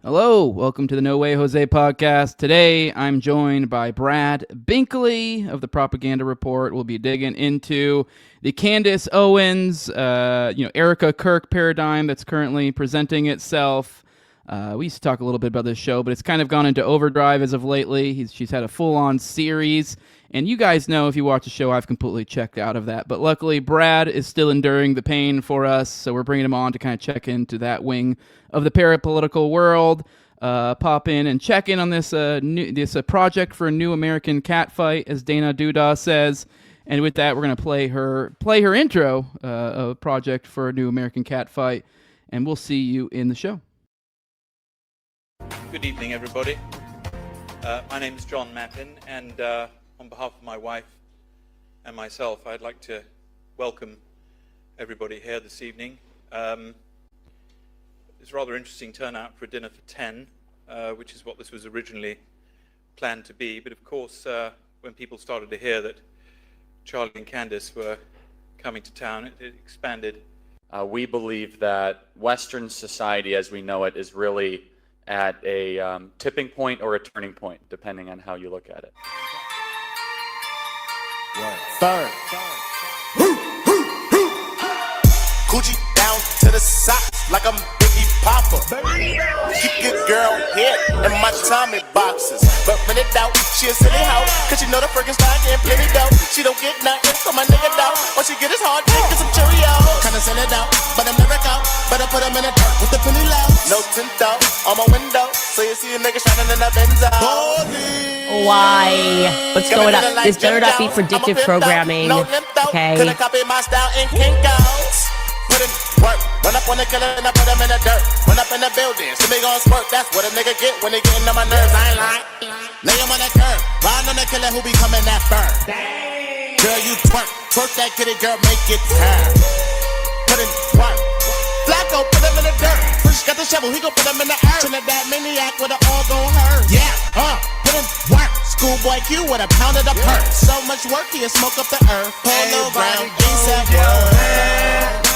Hello, welcome to the No Way Jose podcast. Today, I'm joined by Brad Binkley of the Propaganda Report. We'll be digging into the Candace Owens, Erika Kirk paradigm that's currently presenting itself. We used to talk a little bit about this show, but it's kind of gone into overdrive as of lately. She's had a full-on series, and you guys know if you watch the show, I've completely checked out of that. But luckily, Brad is still enduring the pain for us, so we're bringing him on to kind of check into that wing of the parapolitical world. Pop in and check in on this project for a new American Catfight, as Dana Duda says. And with that, we're going to play her intro of Project for a New American Catfight, and we'll see you in the show. Good evening, everybody. My name is John Mappin, and on behalf of my wife and myself, I'd like to welcome everybody here this evening. It's a rather interesting turnout for a dinner for 10, which is what this was originally planned to be. But of course, when people started to hear that Charlie and Candace were coming to town, it expanded. We believe that Western society as we know it is really at a tipping point or a turning point, depending on how you look at it. Third. Gucci down to the socks like I'm Biggie Papa. Keep your girl hit in my Tommy boxes. But when it doubt, she a silly hoe. Cause she know the Frankenstein getting plenty dough. She don't get nothing from my nigga dough. All she get is hard dick and some Cheerios. Kinda send it out, but I'm never out. Better put them in the dirt with the penny low. No tint out on my window. So you see a nigga shining in the Benzo. Why? What's going on? This better not be predictive programming. Okay. Could I copy my style in Kinko's? Put in work, run up on the killer and I put him in the dirt. Run up in the building, see me gon' squirt. That's what a nigga get when they getting on my nerves. I ain't lying. Lay him on the curb, ride on the killer who be coming that firm. Girl, you twerk, twerk that kitty, girl, make it turn. Put in work. Flacco, put him in the dirt. Fresh got the shovel, he gon' put him in the earth. Trinidad maniac with it all gon' hurt. Yeah, put in work. Schoolboy Q with a pound of the perk. So much work, he'll smoke up the earth. Polo ground, decent work.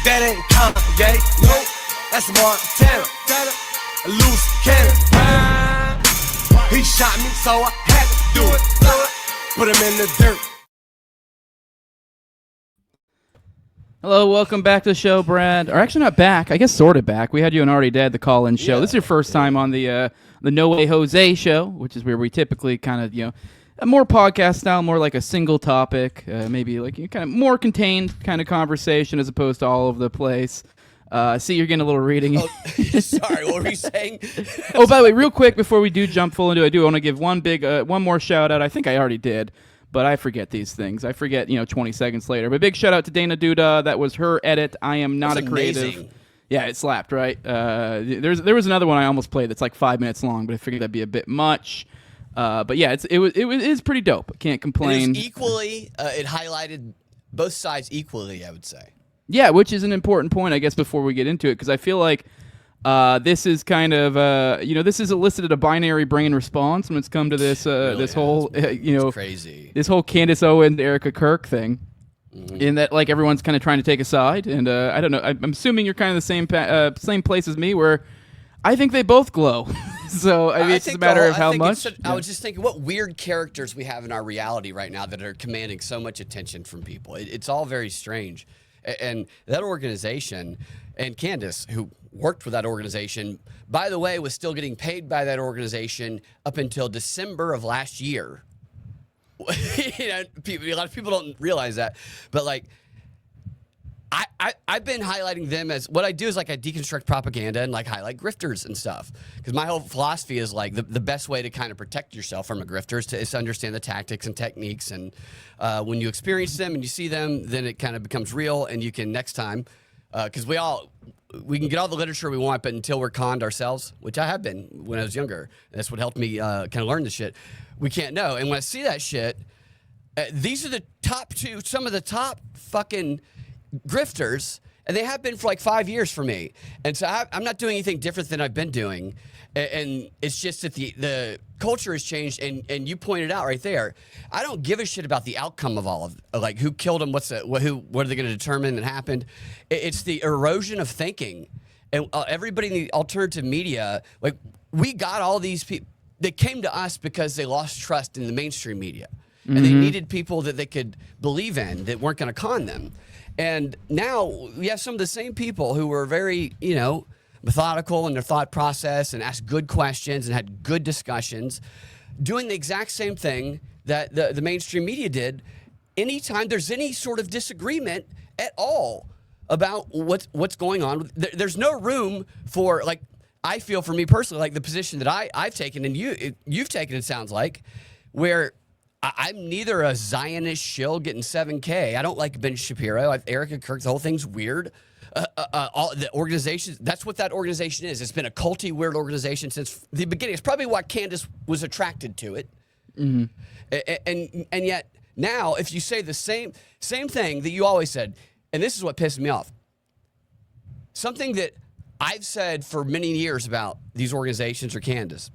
That ain't Kanye, nope, that's Montana. A loose cannon. He shot me, so I had to do it. Put him in the dirt. Hello, welcome back to the show, Brad. Or actually not back, I guess sort of back. We had you on Already Dead, the call-in show. This is your first time on the No Way Jose show, which is where we typically kind of, a more podcast style, more like a single topic, maybe like kind of more contained kind of conversation as opposed to all over the place. See, you're getting a little reading. Oh, sorry, what were you saying? Oh, by the way, real quick before we do jump full into it, I do want to give one more shout out. I think I already did, but I forget these things. I forget, 20 seconds later. But big shout out to Dana Duda. That was her edit. I am not a creative. Amazing. Yeah, it slapped, right? There was another one I almost played that's like 5 minutes long, but I figured that'd be a bit much. But yeah, it is pretty dope. Can't complain. It was equally, it highlighted both sides equally, I would say. Yeah, which is an important point, I guess, before we get into it, because I feel like this is kind of, this has elicited a binary brain response when it's come to this, Really this has. whole, It's crazy. this whole Candace Owens, Erika Kirk thing. In that, like, everyone's kind of trying to take a side, and I don't know. I'm assuming you're kind of the same place as me, where I think they both glow. So I mean, it's just a matter of how much. I was just thinking, what weird characters we have in our reality right now that are commanding so much attention from people. It's all very strange. And that organization, and Candace, who worked for that organization, by the way, was still getting paid by that organization up until December of last year. A lot of people don't realize that, but like, I've been highlighting them as what I do is like I deconstruct propaganda and like highlight grifters and stuff, because my whole philosophy is like the best way to kind of protect yourself from a grifter is to understand the tactics and techniques, and when you experience them and you see them, then it kind of becomes real, and you can next time, because we can get all the literature we want, but until we're conned ourselves, which I have been when I was younger, and that's what helped me kind of learn this shit, we can't know. And when I see that shit, these are the some of the top fucking grifters, and they have been for like 5 years for me. And so I'm not doing anything different than I've been doing. And it's just that the culture has changed, and you pointed out right there, I don't give a shit about the outcome of all of, like, who killed him, what are they going to determine that happened. It's the erosion of thinking And everybody in the alternative media, like, we got all these people. They came to us because they lost trust in the mainstream media. And they needed people that they could believe in that weren't going to con them. And now we have some of the same people who were very, methodical in their thought process and asked good questions and had good discussions, doing the exact same thing that the mainstream media did. Anytime there's any sort of disagreement at all about what's going on, there's no room for, like, I feel for me personally, like the position that I've taken and you've taken, it sounds like, where I'm neither a Zionist shill getting 7K. I don't like Ben Shapiro. Erika, Kirk, the whole thing's weird. All the organizations, that's what that organization is. It's been a culty, weird organization since the beginning. It's probably why Candace was attracted to it. And yet now, if you say the same thing that you always said, and this is what pisses me off, something that I've said for many years about these organizations or Candace,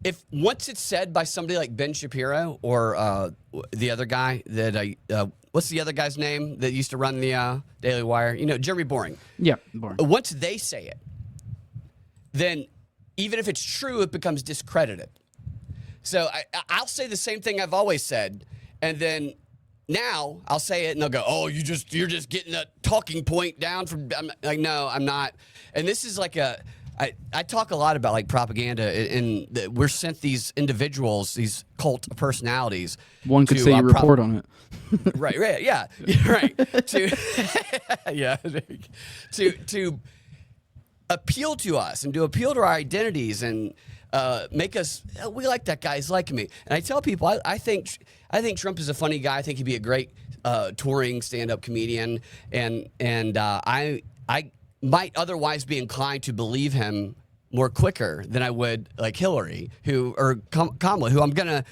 if once it's said by somebody like Ben Shapiro or the other guy that what's the other guy's name that used to run the Daily Wire? Jeremy Boring. Yeah, Boring. Once they say it, then even if it's true, it becomes discredited. So I'll say the same thing I've always said, and then now I'll say it, and they'll go, "Oh, you're just getting a talking point down from." I'm like, no, I'm not. And this is like I talk a lot about like propaganda, and we're sent these individuals, these cult personalities. One could say you report on it. Right, yeah, right. To appeal to us and to appeal to our identities and make us. We like that guy. He's liking me. And I tell people, I think Trump is a funny guy. I think he'd be a great touring stand-up comedian, and I might otherwise be inclined to believe him more quicker than I would like Hillary, or Kamala, who I'm gonna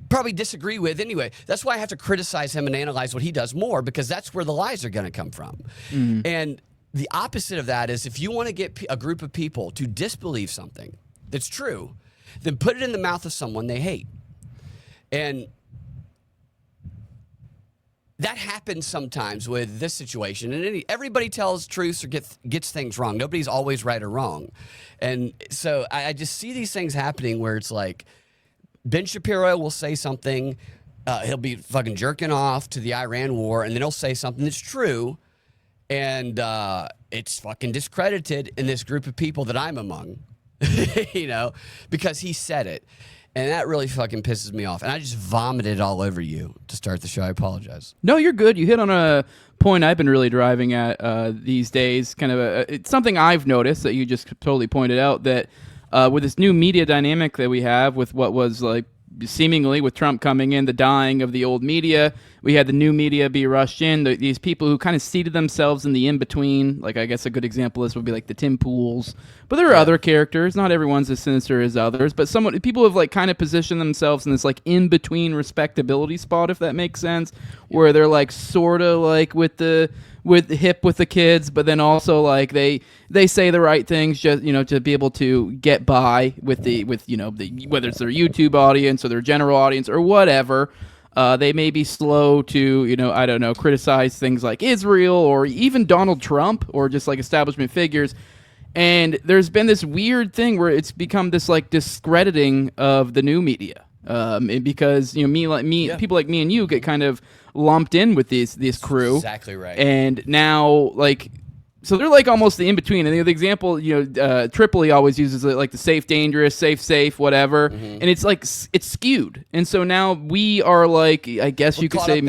probably disagree with anyway. That's why I have to criticize him and analyze what he does more, because that's where the lies are going to come from. And the opposite of that is, if you want to get a group of people to disbelieve something that's true, then put it in the mouth of someone they hate. And that happens sometimes with this situation. And everybody tells truths or gets things wrong. Nobody's always right or wrong. And so I just see these things happening where it's like, Ben Shapiro will say something, he'll be fucking jerking off to the Iran war, and then he'll say something that's true, and it's fucking discredited in this group of people that I'm among, because he said it. And that really fucking pisses me off. And I just vomited all over you to start the show. I apologize. No, you're good. You hit on a point I've been really driving at these days. Kind of it's something I've noticed that you just totally pointed out, that with this new media dynamic that we have, with what was like seemingly with Trump coming in, the dying of the old media, we had the new media be rushed in. These people who kind of seated themselves in the in-between, like I guess a good example of this would be like the Tim Pools. But there are other characters. Not everyone's as sinister as others, but people have like kind of positioned themselves in this like in-between respectability spot, if that makes sense, where they're like sort of like with the hip with the kids, but then also like they say the right things just to be able to get by with the whether it's their YouTube audience or their general audience or whatever. They may be slow to criticize things like Israel or even Donald Trump or just like establishment figures. And there's been this weird thing where it's become this like discrediting of the new media. Because people like me and you get kind of lumped in with this crew. Exactly right. And now so they're like almost the in between. And the example, Tripoli always uses it, like the safe, dangerous, safe, whatever. And it's like it's skewed. And so now we are like, I guess you could say,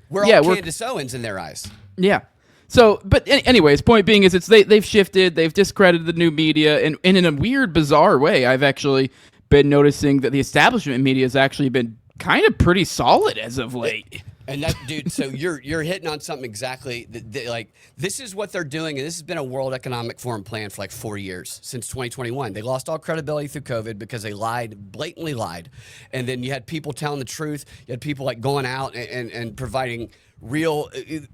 we're all Candace Owens in their eyes. Yeah. So, but anyways, point being is they've shifted, they've discredited the new media, and in a weird, bizarre way, I've actually been noticing that the establishment media has actually been kind of pretty solid as of late. And that, dude, so you're hitting on something exactly. Like, this is what they're doing, and this has been a World Economic Forum plan for like 4 years, since 2021. They lost all credibility through COVID because they blatantly lied. And then you had people telling the truth. You had people like going out and providing real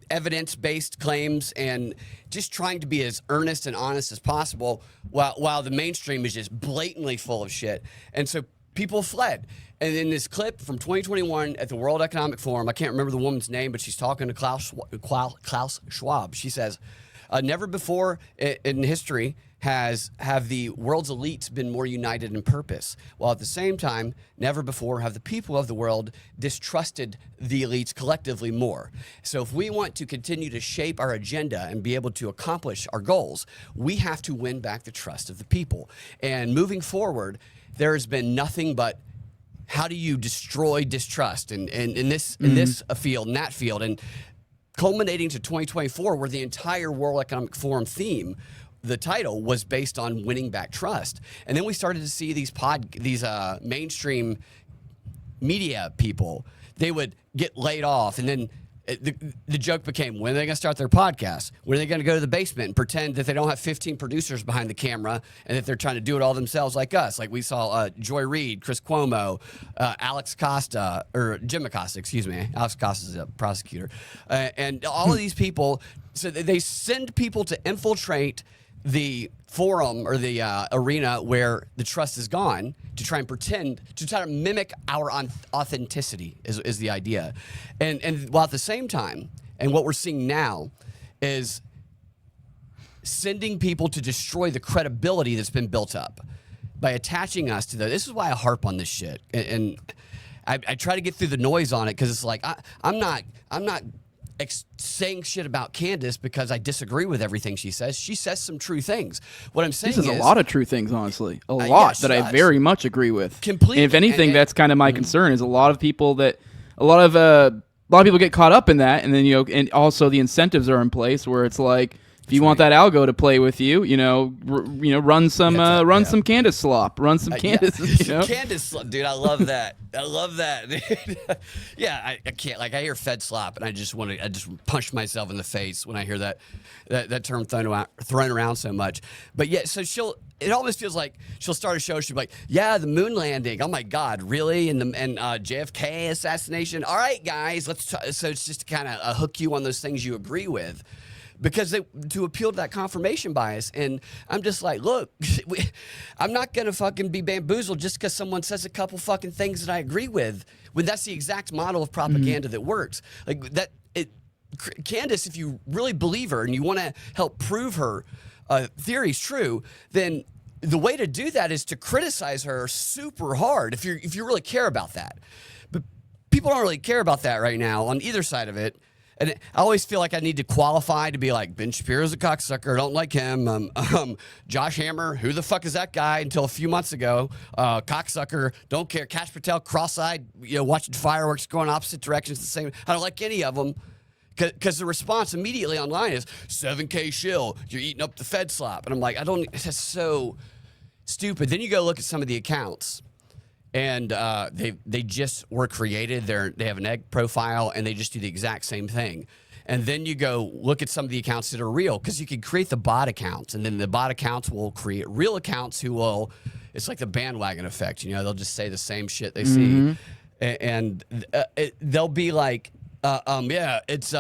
evidence-based claims and just trying to be as earnest and honest as possible while the mainstream is just blatantly full of shit. And so people fled. And in this clip from 2021 at the World Economic Forum, I can't remember the woman's name, but she's talking to Klaus Schwab. She says, Never before in history have the world's elites been more united in purpose, while at the same time, never before have the people of the world distrusted the elites collectively more. So if we want to continue to shape our agenda and be able to accomplish our goals, we have to win back the trust of the people. And moving forward, there has been nothing but how do you destroy distrust in this field and that field, and culminating to 2024, where the entire World Economic Forum theme, the title, was based on winning back trust. And then we started to see these mainstream media people, they would get laid off, and then the joke became, when are they going to start their podcast? When are they going to go to the basement and pretend that they don't have 15 producers behind the camera and that they're trying to do it all themselves like us? Like we saw Joy Reid, Chris Cuomo, Jim Acosta, excuse me. Alex Acosta is a prosecutor. And all of these people, so they send people to infiltrate the forum or the arena where the trust is gone, to try and pretend, to try to mimic our authenticity is the idea. And while at the same time, and what we're seeing now is sending people to destroy the credibility that's been built up by attaching us to this is why I harp on this shit. And I try to get through the noise on it, because it's like, I'm not saying shit about Candace because I disagree with everything she says. She says some true things. What I'm saying is a lot of true things, honestly. A lot yeah, that I very much agree with. Completely. And if anything, that's kind of my concern, is a lot of people get caught up in that, and then and also the incentives are in place where it's like, if you want that algo to play with you, run some Candace slop, run some Candace. Candace slop, dude. I love that. I love that. Yeah, I can't. Like, I hear Fed slop, and I just punch myself in the face when I hear that term thrown around so much. But yeah, so it almost feels like she'll start a show. She'll be like, "Yeah, the moon landing. Oh my God, really? And JFK assassination. All right, guys, let's." So it's just to kind of hook you on those things you agree with, because to appeal to that confirmation bias. And I'm just like, look, I'm not going to fucking be bamboozled just because someone says a couple fucking things that I agree with, when that's the exact model of propaganda that works. Like that, Candace, if you really believe her and you want to help prove her theories true, then the way to do that is to criticize her super hard if you really care about that. But people don't really care about that right now on either side of it. And I always feel like I need to qualify to be like, Ben Shapiro's a cocksucker, don't like him. Josh Hammer, who the fuck is that guy? Until a few months ago, cocksucker, don't care. Kash Patel, cross-eyed, watching fireworks going opposite directions. The same. I don't like any of them, because the response immediately online is 7K shill. You're eating up the Fed slop, and I'm like, that's so stupid. Then you go look at some of the accounts. And they just were created. They have an egg profile, and they just do the exact same thing. And then you go look at some of the accounts that are real, because you can create the bot accounts, and then the bot accounts will create real accounts who will. It's like the bandwagon effect. They'll just say the same shit they see, and they'll be like, yeah, it's.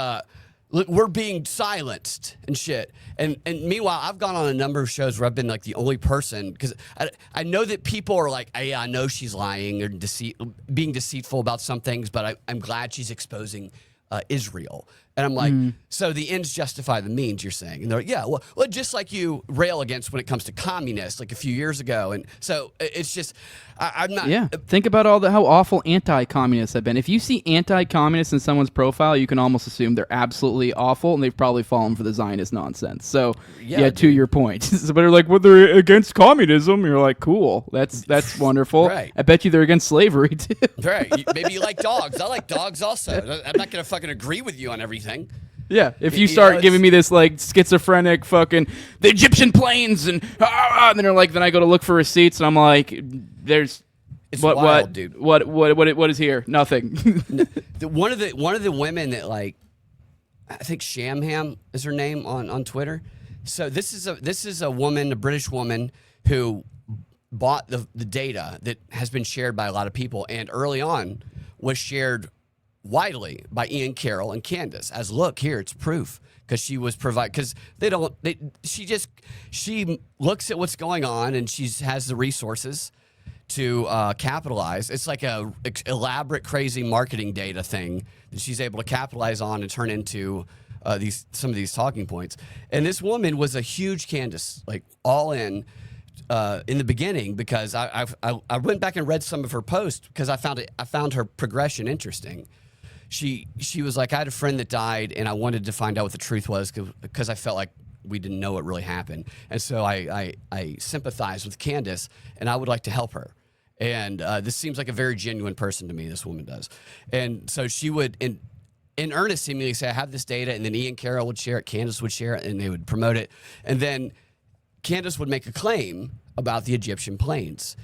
Look, we're being silenced and shit. And meanwhile, I've gone on a number of shows where I've been like the only person, because I know that people are like, hey, I know she's lying or being deceitful about some things, but I'm glad she's exposing Israel. And I'm like, so the ends justify the means, you're saying. And they're like, yeah, well, just like you rail against when it comes to communists, like a few years ago. And so it's just, I'm not. Yeah, think about how awful anti-communists have been. If you see anti-communists in someone's profile, you can almost assume they're absolutely awful, and they've probably fallen for the Zionist nonsense. So, yeah to your point. But they're like, well, they're against communism. You're like, cool, that's wonderful. Right. I bet you they're against slavery, too. Right. Maybe you like dogs. I like dogs also. I'm not going to fucking agree with you on everything. Yeah, if you start giving me this like schizophrenic fucking the Egyptian planes and then I go to look for receipts and I'm like, it's wild, dude. What is here? Nothing. One of the women that, like, I think Shamham is her name on Twitter. So this is a woman, a British woman, who bought the data that has been shared by a lot of people, and early on was shared widely by Ian Carroll and Candace as, look here, it's proof, because she was she looks at what's going on, and she has the resources to capitalize. It's like a elaborate, crazy marketing data thing that she's able to capitalize on and turn into some of these talking points. And this woman was a huge Candace, like all in the beginning, because I went back and read some of her posts because I found her progression interesting. She was like, I had a friend that died and I wanted to find out what the truth was because I felt like we didn't know what really happened. And so I sympathized with Candace and I would like to help her. And this seems like a very genuine person to me, this woman does. And so she would, in earnest, seemingly say, I have this data, and then Ian Carroll would share it, Candace would share it, and they would promote it. And then Candace would make a claim about the Egyptian planes.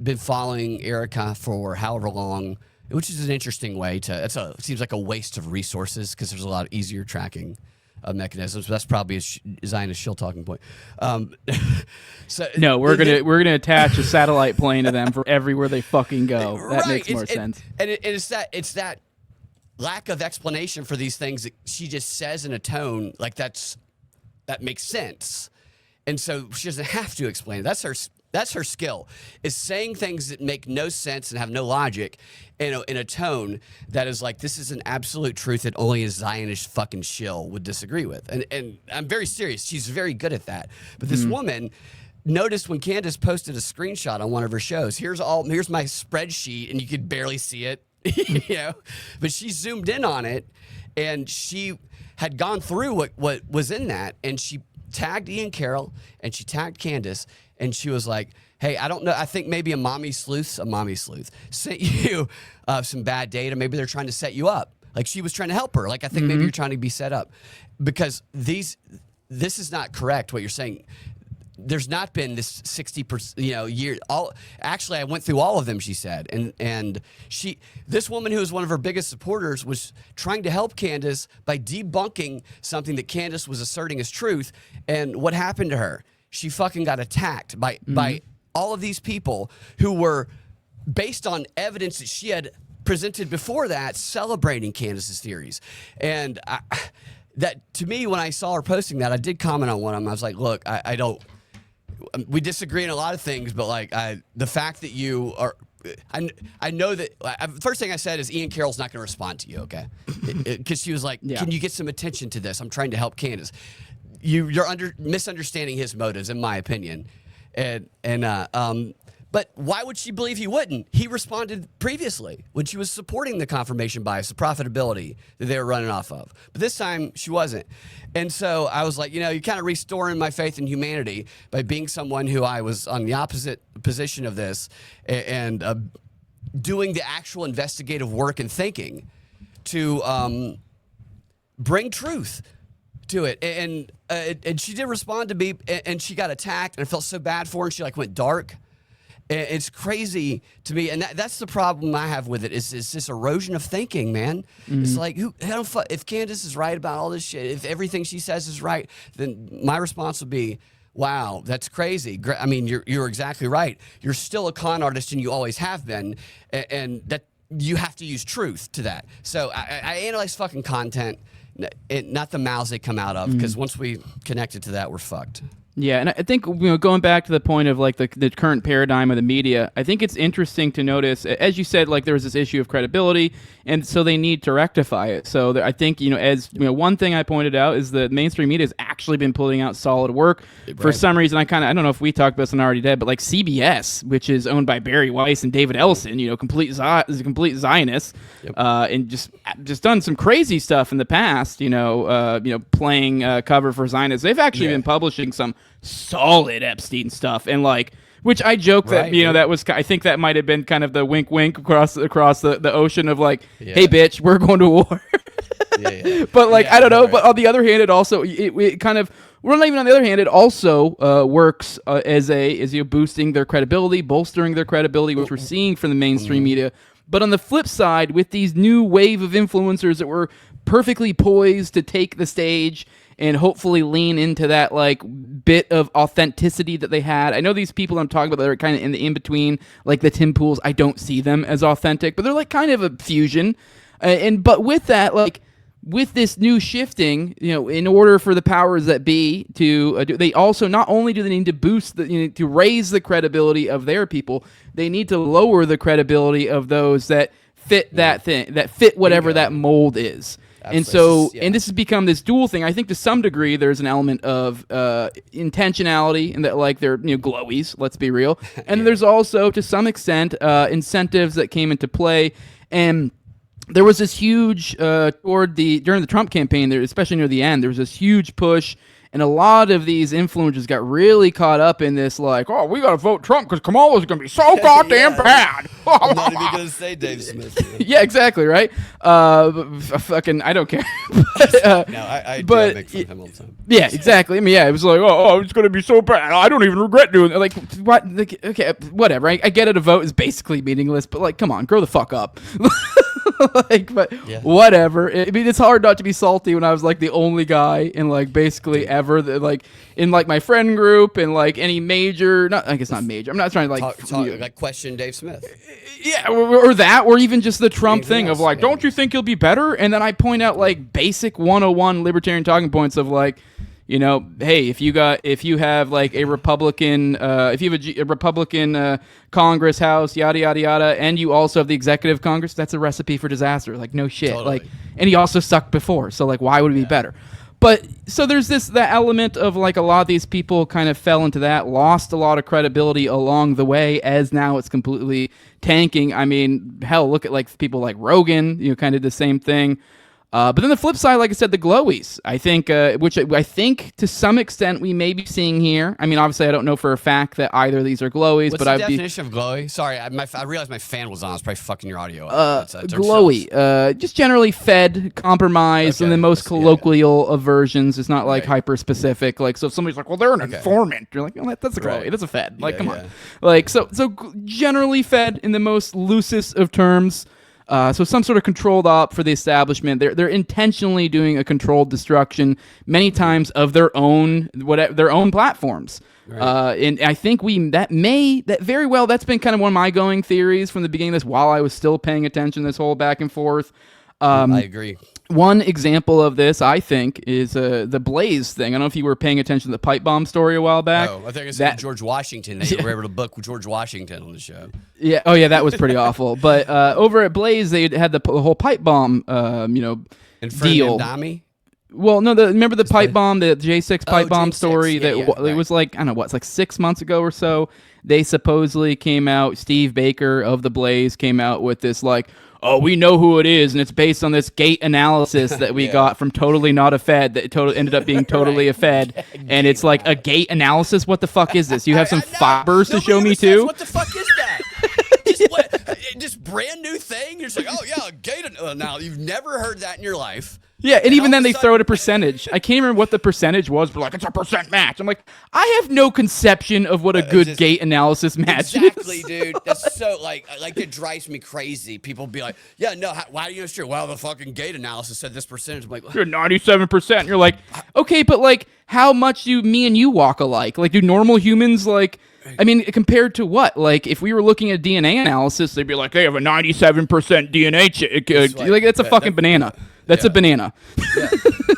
Been following Erika for however long, which is an interesting way to, it seems like a waste of resources because there's a lot of easier tracking mechanisms. That's probably a Zionist shill talking point. So no, we're gonna attach a satellite plane to them for everywhere they fucking go. That makes more sense. And it's that lack of explanation for these things that she just says in a tone like that makes sense, and so she doesn't have to explain it. That's her skill, is saying things that make no sense and have no logic in a tone that is like, this is an absolute truth that only a Zionist fucking shill would disagree with. And I'm very serious. She's very good at that. But this woman noticed when Candace posted a screenshot on one of her shows, here's my spreadsheet, and you could barely see it, you know, but she zoomed in on it and she had gone through what was in that, and she tagged Ian Carroll and she tagged Candace. And she was like, hey, I don't know. I think maybe a mommy sleuth sent you some bad data. Maybe they're trying to set you up. Like she was trying to help her. Like I think maybe you're trying to be set up. Because this is not correct what you're saying. There's not been this 60%, year. Actually, I went through all of them, she said. And this woman who was one of her biggest supporters was trying to help Candace by debunking something that Candace was asserting as truth. And what happened to her? She fucking got attacked by all of these people who were, based on evidence that she had presented before that, celebrating Candace's theories. And that, to me, when I saw her posting that, I did comment on one of them. I was like, look, I don't, we disagree in a lot of things, but like the fact that you are, I know that, first thing I said is Ian Carroll's not going to respond to you, okay? Because she was like, can you get some attention to this? I'm trying to help Candace. You're misunderstanding his motives, in my opinion, but why would she believe he wouldn't? He responded previously when she was supporting the confirmation bias, the profitability that they were running off of. But this time she wasn't, and so I was like, you're kind of restoring my faith in humanity by being someone who I was on the opposite position of this, and doing the actual investigative work and thinking to bring truth to it. And she did respond to me, and she got attacked, and I felt so bad for her, and she like went dark. And it's crazy to me, and that's the problem I have with it, is this erosion of thinking, man. It's like, if Candace is right about all this shit, if everything she says is right, then my response would be, wow, that's crazy. I mean, you're exactly right. You're still a con artist, and you always have been, and that you have to use truth to that. So I analyze fucking content, not the mouths they come out of, because once we connect it to that, we're fucked. Yeah, and I think going back to the point of like the current paradigm of the media, I think it's interesting to notice, as you said, like there was this issue of credibility, and so they need to rectify it. So I think one thing I pointed out is that mainstream media has actually been putting out solid work. Right. For some reason, I don't know if we talked about this and I already did, but like CBS, which is owned by Barry Weiss and David Ellison, complete Zionists, and just done some crazy stuff in the past. Playing cover for Zionists. They've actually been publishing some solid Epstein stuff, and which I joke that that was, I think that might have been kind of the wink across the ocean of like, hey bitch, we're going to war. But I don't know. Right. But on the other hand, it also it kind of, well, not even on the other hand, it also works as boosting their credibility, bolstering their credibility, which we're seeing from the mainstream media. But on the flip side, with these new wave of influencers that were perfectly poised to take the stage and hopefully lean into that bit of authenticity that they had. I know these people I'm talking about that are kind of in the in-between, like the Tim Pools. I don't see them as authentic, but they're kind of a fusion. But with that, with this new shifting, in order for the powers that be to they also, not only do they need to boost to raise the credibility of their people, they need to lower the credibility of those that fit that thing, that fit whatever that mold is. And so, and this has become this dual thing. I think to some degree there's an element of intentionality in that, like, they're glowies. Let's be real. And then there's also to some extent incentives that came into play. And there was this huge during the Trump campaign, there, especially near the end, there was this huge push. And a lot of these influencers got really caught up in this, like, oh, we got to vote Trump because Kamala's going to be so goddamn bad. I'm not even going to say Dave Smith. Yeah, exactly, right? Fucking, I don't care. I make fun of him all the time. Yeah, exactly. I mean, yeah, it was like, oh, it's going to be so bad. I don't even regret doing it. Like, what? Like, okay, whatever. I get it. A vote is basically meaningless, but, like, come on, grow the fuck up. Like, but whatever. I mean, it's hard not to be salty when I was like the only guy in like basically ever that, like, in like my friend group and like any major. Not, I guess not major. I'm not trying to like like question Dave Smith. Yeah, or that, or even just the Trump thing else, of like, don't you think he'll be better? And then I point out like basic 101 libertarian talking points of like, hey, if you have like a Republican, if you have a Republican Congress, House, yada yada yada, and you also have the executive Congress, that's a recipe for disaster. Like, no shit. Totally. Like, and he also sucked before, so like, why would it be better? But so there's that element of like a lot of these people kind of fell into that, lost a lot of credibility along the way, as now it's completely tanking. I mean, hell, look at like people like Rogan, kind of the same thing. But then the flip side, like I said, the glowies, I think, which I think to some extent we may be seeing here. I mean, obviously, I don't know for a fact that either of these are glowies. What's but the definition of glowy? Sorry, I realized my fan was on. I was probably fucking your audio up. Glowy, just generally fed, compromised, and the most colloquial of versions. It's not like hyper specific. Like, so if somebody's like, well, they're an informant, you're like, oh, that's a glowy. That's a fed. Like, come on. Like, so generally fed in the most loosest of terms. So some sort of controlled op for the establishment. They're intentionally doing a controlled destruction many times of their own platforms. Right. And I think that's been kind of one of my going theories from the beginning of this, while I was still paying attention to this whole back and forth. I agree. One example of this, I think, is the Blaze thing. I don't know if you were paying attention to the pipe bomb story a while back. Oh, I think it's George Washington. They were able to book George Washington on the show. Yeah. Oh, yeah, that was pretty awful. But over at Blaze, they had the whole pipe bomb, deal. Well, no, remember the pipe bomb, the J6 pipe bomb story? It was like, I don't know what, it's like 6 months ago or so. They supposedly came out, Steve Baker of the Blaze came out with this like, oh, we know who it is, and it's based on this gate analysis that we got from Totally Not a Fed that ended up being totally a Fed, and it's like a gate analysis. What the fuck is this? You have some fibers to show me too? What the fuck is that? Just brand new thing? You're just like, oh yeah, a gate. Now you've never heard that in your life. Yeah, and even then they throw out a percentage. I can't remember what the percentage was, but like, it's a percent match. I'm like, I have no conception of what a good gate analysis match is. Exactly, dude. That's so, like it drives me crazy. People be like, yeah, no, why are you sure? Well, the fucking gate analysis said this percentage. I'm like, you're 97%. You're like, okay, but like, how much do me and you walk alike? Like, do normal humans, like, I mean, compared to what? Like, if we were looking at DNA analysis, they'd be like, they have a 97% DNA. Like, that's a fucking banana. That's a banana. Yeah.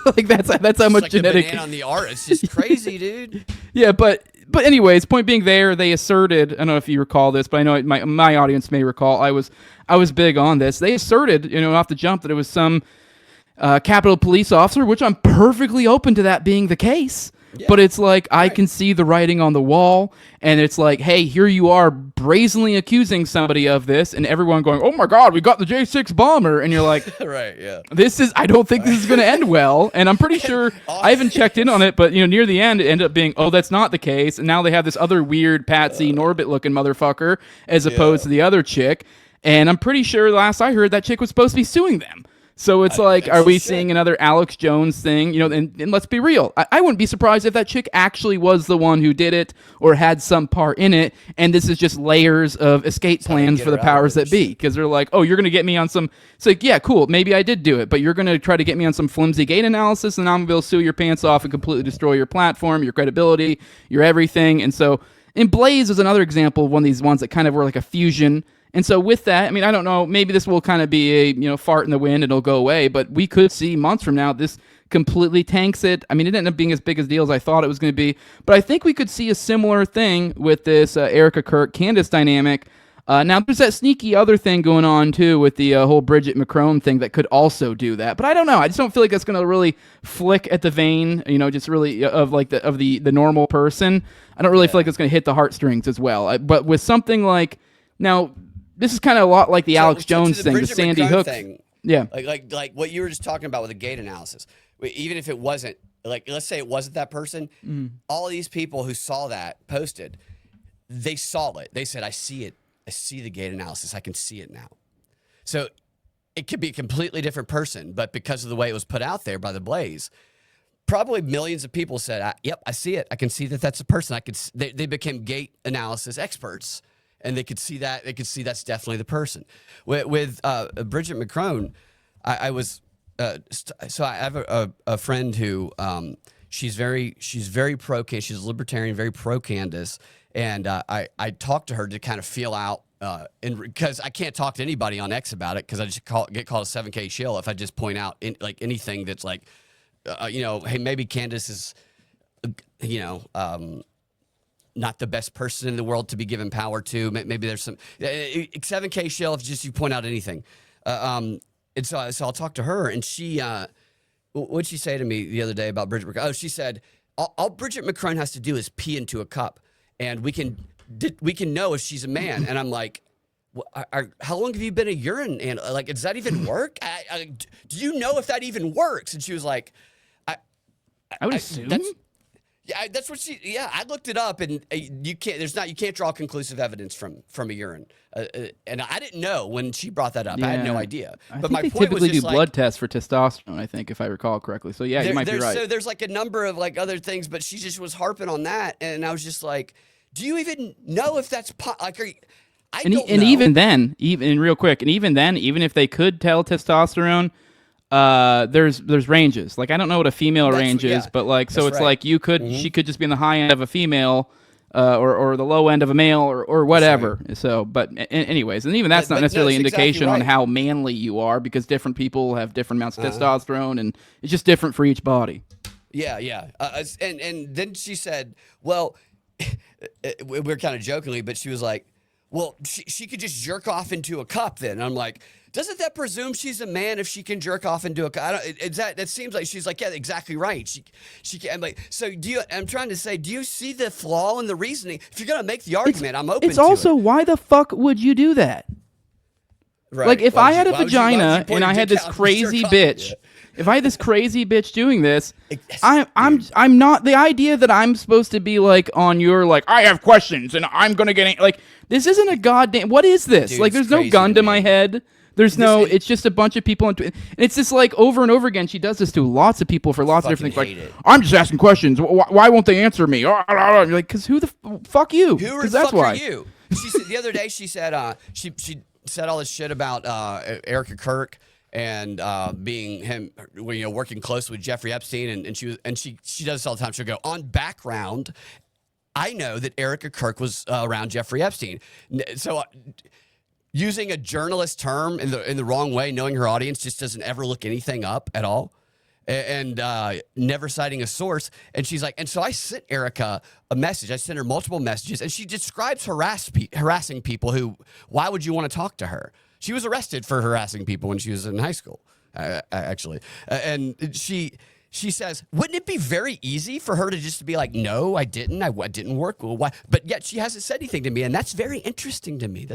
Like, that's how much like genetic. The banana on the art. It's just crazy, dude. Yeah, but anyways, point being, they asserted. I don't know if you recall this, but I know my audience may recall. I was big on this. They asserted, off the jump, that it was some Capitol Police officer, which I'm perfectly open to that being the case. Yeah. But it's like, I can see the writing on the wall, and it's like, hey, here you are brazenly accusing somebody of this, and everyone going, oh my God, we got the J6 bomber. And you're like, right, yeah. I don't think this is going to end well. And I'm pretty sure, I haven't checked in on it, but near the end, it ended up being, oh, that's not the case. And now they have this other weird Patsy Norbit looking motherfucker as opposed to the other chick. And I'm pretty sure last I heard that chick was supposed to be suing them. So it's like, are we seeing another Alex Jones thing? And let's be real. I wouldn't be surprised if that chick actually was the one who did it or had some part in it. And this is just layers of escape plans for the powers that be. Because they're like, oh, you're going to get me on some. It's like, yeah, cool. Maybe I did do it. But you're going to try to get me on some flimsy gate analysis. And I'm going to be able to sue your pants off and completely destroy your platform, your credibility, your everything. And so, in Blaze is another example of one of these ones that kind of were like a fusion. And so with that, I mean, I don't know, maybe this will kind of be a, fart in the wind and it'll go away, but we could see months from now this completely tanks it. I mean, it ended up being as big a deal as I thought it was going to be, but I think we could see a similar thing with this Erika, Kirk, Candace dynamic. Now, there's that sneaky other thing going on, too, with the whole Bridget McCrone thing that could also do that. But I don't know. I just don't feel like it's going to really flick at the vein, just really of the normal person. I don't really feel like it's going to hit the heartstrings as well. But with something like, now, this is kind of a lot like the Alex Jones thing, the Sandy McCrone Hook thing. Yeah. Like what you were just talking about with the gate analysis. Even if it wasn't, like, let's say it wasn't that person, all of these people who saw that posted, they saw it. They said, I see it. I see the gate analysis. I can see it now. So it could be a completely different person, but because of the way it was put out there by the Blaze, probably millions of people said, yep, I see it. I can see that that's a person. They became gate analysis experts, and they could see that. They could see that's definitely the person. With Bridget McCrone, I was so I have a friend who she's very pro Candace. She's a libertarian, very pro Candace. And I talked to her to kind of feel out, because I can't talk to anybody on X about it because I just get called a 7K shill if I just point out anything that's like, hey, maybe Candace is, not the best person in the world to be given power to. Maybe there's some 7K shill if just you point out anything. And so I'll talk to her, and she, what'd she say to me the other day about Bridget McCrone? Oh, she said, all Bridget McCrone has to do is pee into a cup, and we can know if she's a man. And I'm like, how long have you been a urine? And like, does that even work? Do you know if that even works? And she was like, I would assume. That's what she. Yeah, I looked it up, and you can't draw conclusive evidence from a urine. And I didn't know when she brought that up. I had no idea. But my point typically was do blood tests for testosterone, I think, if I recall correctly. So yeah, you might be right. So there's like a number of like other things, but she just was harping on that, and I was just like, do you even know if that's like? I don't know. Even then, real quick, even if they could tell testosterone. There's ranges. Like, I don't know what a female range is, but like, so it's like she could just be in the high end of a female, or the low end of a male, or whatever. Right. So, but anyways, and even that's not necessarily an indication on how manly you are, because different people have different amounts of testosterone, and it's just different for each body. Yeah. And then she said, well, we're kind of jokingly, but she was like, well, she could just jerk off into a cup then. And I'm like, doesn't that presume she's a man if she can jerk off into a cup? That seems like she's like, yeah, exactly right. She can. I'm like, so I'm trying to say, do you see the flaw in the reasoning? If you're gonna make the argument, I'm open to it. It's also, why the fuck would you do that? Right. Like, if I had a vagina and I had this crazy bitch, if I had this crazy bitch doing this, I'm not, the idea that I'm supposed to be like on your, like, I have questions and I'm gonna get, like, this isn't a goddamn, what is this? Dude, like, there's no gun to my head. There's it's just a bunch of people. And it's just like over and over again. She does this to lots of people for lots of different things. Like, I'm just asking questions. Why won't they answer me? You're like, because who the fuck you? Who the fuck are you? She said, the other day she said she said all this shit about Erika Kirk and being him, working close with Jeffrey Epstein, and she does this all the time. She'll go, on background, I know that Erika Kirk was around Jeffrey Epstein. So. Using a journalist term in the wrong way, knowing her audience, just doesn't ever look anything up at all, and never citing a source. And she's like, and so I sent Erika a message. I sent her multiple messages, and she describes harassing people who, why would you want to talk to her? She was arrested for harassing people when she was in high school, actually. And she says, wouldn't it be very easy for her to just be like, no, I didn't. I didn't work. Well, why? But yet she hasn't said anything to me, and that's very interesting to me.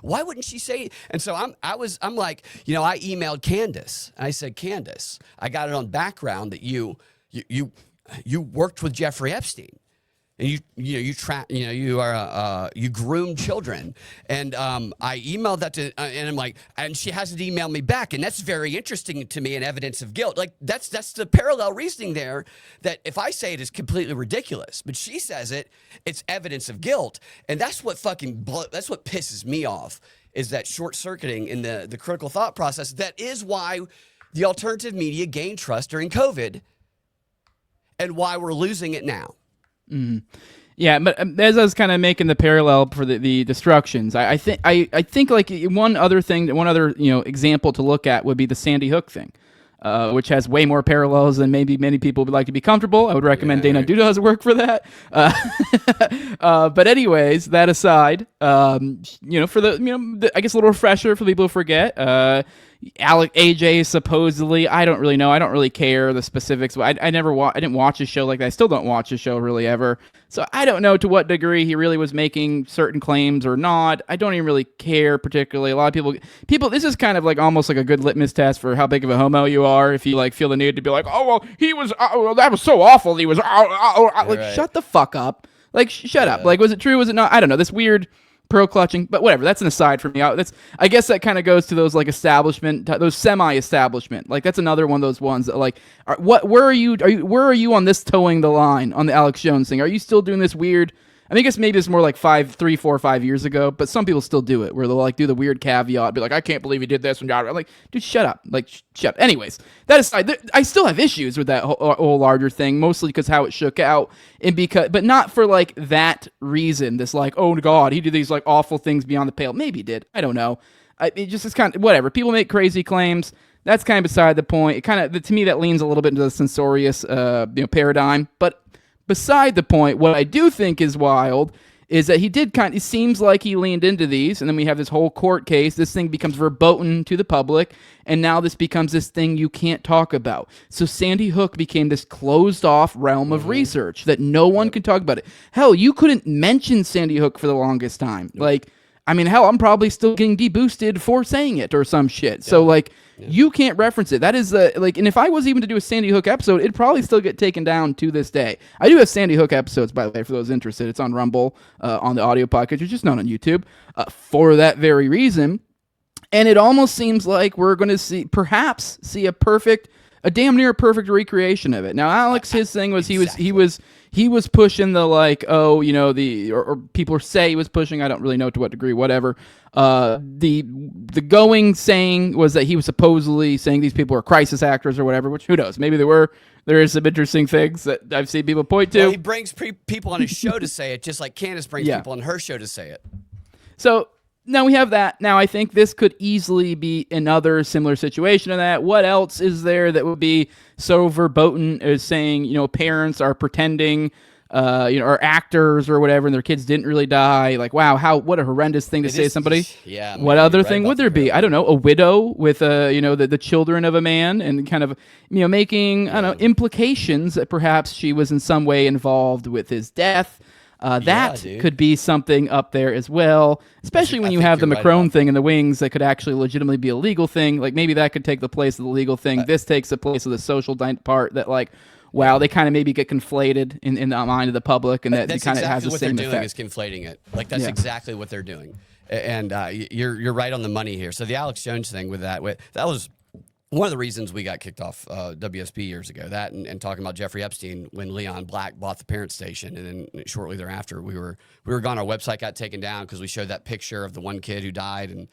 Why wouldn't she say it? And so I'm like, I emailed Candace, and I said, Candace, I got it on background that you worked with Jeffrey Epstein. And you groom children, and I emailed that to, and I'm like, and she hasn't emailed me back, and that's very interesting to me and evidence of guilt. Like that's the parallel reasoning there. That if I say it is completely ridiculous, but she says it's evidence of guilt, and that's what that's what pisses me off, is that short circuiting in the critical thought process. That is why the alternative media gained trust during COVID, and why we're losing it now. Mm. Yeah, but as I was kind of making the parallel for the destructions, I think like one other example to look at would be the Sandy Hook thing. which has way more parallels than maybe many people would like to be comfortable. I would recommend Dana Duda's work for that. But anyways, that aside, for I guess a little refresher for people who forget, AJ supposedly, I don't really know. I don't really care the specifics. I didn't watch a show like that. I still don't watch a show really ever. So I don't know to what degree he really was making certain claims or not. I don't even really care particularly. A lot of people, this is kind of like almost like a good litmus test for how big of a homo you are. If you like feel the need to be like, oh, well, he was, that was so awful. He was, like, shut the fuck up. Like, shut up. Like, was it true? Was it not? I don't know. This weird pearl clutching, but whatever. That's an aside for me. I guess that kind of goes to those like establishment, those semi-establishment. Like that's another one of those ones that like, where are you on this towing the line on the Alex Jones thing? Are you still doing this weird? I mean, I guess maybe it's more like 3, 4, 5 years ago, but some people still do it where they'll like do the weird caveat, be like, I can't believe he did this. And I'm like, dude, shut up. Like, shut up. Anyways, that aside, I still have issues with that whole larger thing, mostly because how it shook out, but not for like that reason. This like, oh God, he did these like awful things beyond the pale. Maybe he did. I don't know. It just is kind of whatever. People make crazy claims. That's kind of beside the point. It kind of, to me, that leans a little bit into the censorious, paradigm, but. Beside the point, what I do think is wild is that it seems like he leaned into these, and then we have this whole court case. This thing becomes verboten to the public, and now this becomes this thing you can't talk about. So Sandy Hook became this closed-off realm of research that no one can talk about it. Hell, you couldn't mention Sandy Hook for the longest time. Like, I mean, hell, I'm probably still getting deboosted for saying it or some shit. So, like, you can't reference it. That is, and if I was even to do a Sandy Hook episode, it'd probably still get taken down to this day. I do have Sandy Hook episodes, by the way, for those interested. It's on Rumble, on the audio podcast. It's just not on YouTube, for that very reason. And it almost seems like we're going to perhaps see a damn near perfect recreation of it. Now, Alex, his thing was he was pushing the like, oh, or people say he was pushing. I don't really know to what degree, whatever. The going saying was that he was supposedly saying these people were crisis actors or whatever, which who knows? Maybe they were. There is some interesting things that I've seen people point to. Well, he brings people on his show to say it, just like Candace brings people on her show to say it. So now we have that. Now I think this could easily be another similar situation to that. What else is there that would be so verboten as saying, parents are pretending, or actors or whatever, and their kids didn't really die? Like, wow, what a horrendous thing to say to somebody. Yeah. What other thing would there be? I don't know, a widow with, the children of a man and kind of, making, I don't know, implications that perhaps she was in some way involved with his death. That could be something up there as well, especially when you have the Macron thing in the wings that could actually legitimately be a legal thing. Like maybe that could take the place of the legal thing. This takes the place of the social part that like, wow, they kind of maybe get conflated in the mind of the public, and that it kind of has the same effect. That's exactly what they're doing, is conflating it. Like that's exactly what they're doing. And you're right on the money here. So the Alex Jones thing with that was one of the reasons we got kicked off WSB years ago. That and talking about Jeffrey Epstein when Leon Black bought the parent station, and then shortly thereafter we were gone. Our website got taken down because we showed that picture of the one kid who died, and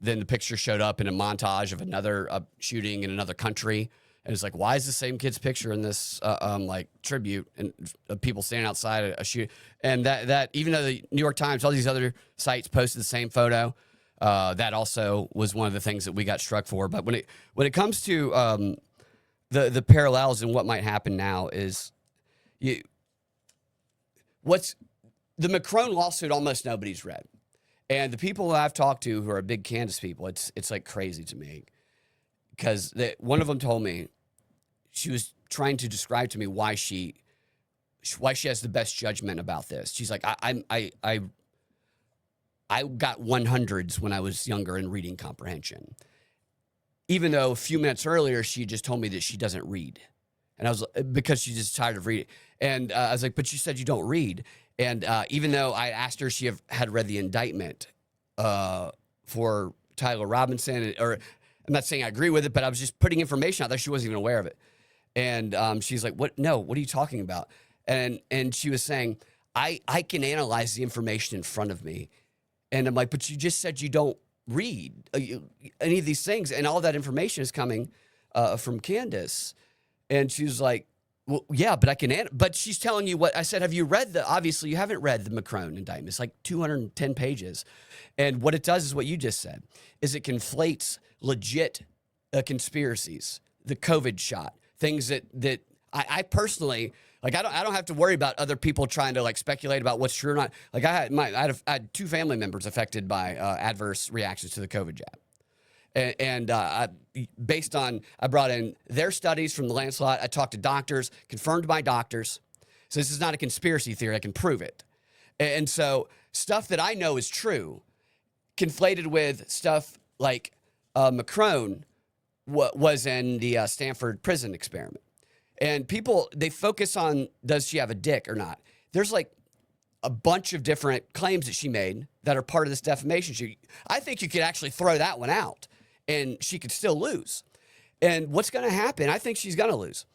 then the picture showed up in a montage of another shooting in another country. And it's like, why is the same kid's picture in this like tribute and people standing outside a shoot? And that even though the New York Times, all these other sites posted the same photo. That also was one of the things that we got struck for. But when it comes to the parallels and what might happen now is what's the Macron lawsuit almost nobody's read. And the people I've talked to who are big Candace people, it's like crazy to me. Because one of them told me she was trying to describe to me why she has the best judgment about this. She's like, I got 100s when I was younger in reading comprehension, even though a few minutes earlier she just told me that she doesn't read, and I was because she's just tired of reading. And I was like, but you said you don't read. And even though I asked her if she had read the indictment for Tyler Robinson, or I'm not saying I agree with it, but I was just putting information out there. She wasn't even aware of it. And she's like, what? No, what are you talking about? And she was saying, I can analyze the information in front of me. And I'm like, but you just said you don't read any of these things. And all that information is coming from Candace. And she's like, well, yeah, but I can, but she's telling you what I said. Have you read obviously you haven't read the Macron indictment. It's like 210 pages. And what it does is what you just said, is it conflates legit conspiracies the COVID shot, things that I personally like. I don't have to worry about other people trying to like speculate about what's true or not. Like I had 2 family members affected by adverse reactions to the COVID jab. And based on, I brought in their studies from the Lancelot. I talked to doctors, confirmed by doctors. So this is not a conspiracy theory. I can prove it. And so stuff that I know is true, conflated with stuff like Macron was in the Stanford prison experiment. And people, they focus on, does she have a dick or not? There's like a bunch of different claims that she made that are part of this defamation. I think you could actually throw that one out and she could still lose. And what's going to happen, I think she's going to lose,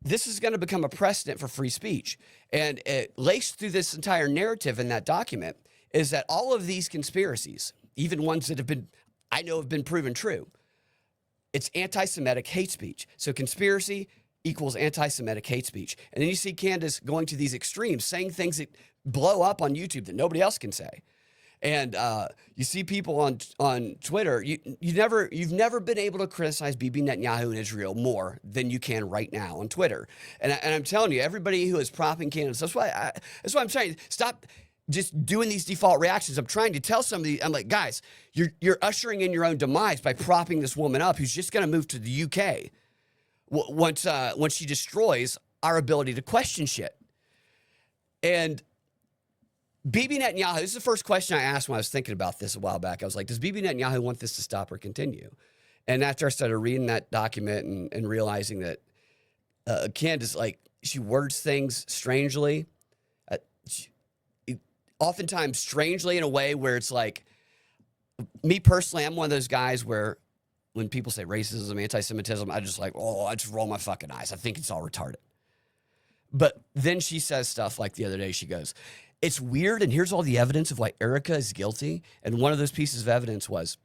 this is going to become a precedent for free speech. And laced through this entire narrative in that document is that all of these conspiracies, even ones that I know have been proven true, it's anti-Semitic hate speech. So conspiracy equals anti-Semitic hate speech. And then you see Candace going to these extremes, saying things that blow up on YouTube that nobody else can say. And you see people on Twitter. You've never been able to criticize Bibi Netanyahu in Israel more than you can right now on Twitter. And I'm telling you, everybody who is propping Candace, that's why I'm saying stop just doing these default reactions. I'm trying to tell somebody, I'm like, guys, you're ushering in your own demise by propping this woman up who's just going to move to the UK once she destroys our ability to question shit. And Bibi Netanyahu, this is the first question I asked when I was thinking about this a while back. I was like, does Bibi Netanyahu want this to stop or continue? And after I started reading that document and realizing that Candace, like, she words things strangely, oftentimes strangely in a way where it's like, me personally, I'm one of those guys where when people say racism, anti-Semitism, I just I just roll my fucking eyes. I think it's all retarded. But then she says stuff like the other day, she goes, it's weird, and here's all the evidence of why Erika is guilty. And one of those pieces of evidence was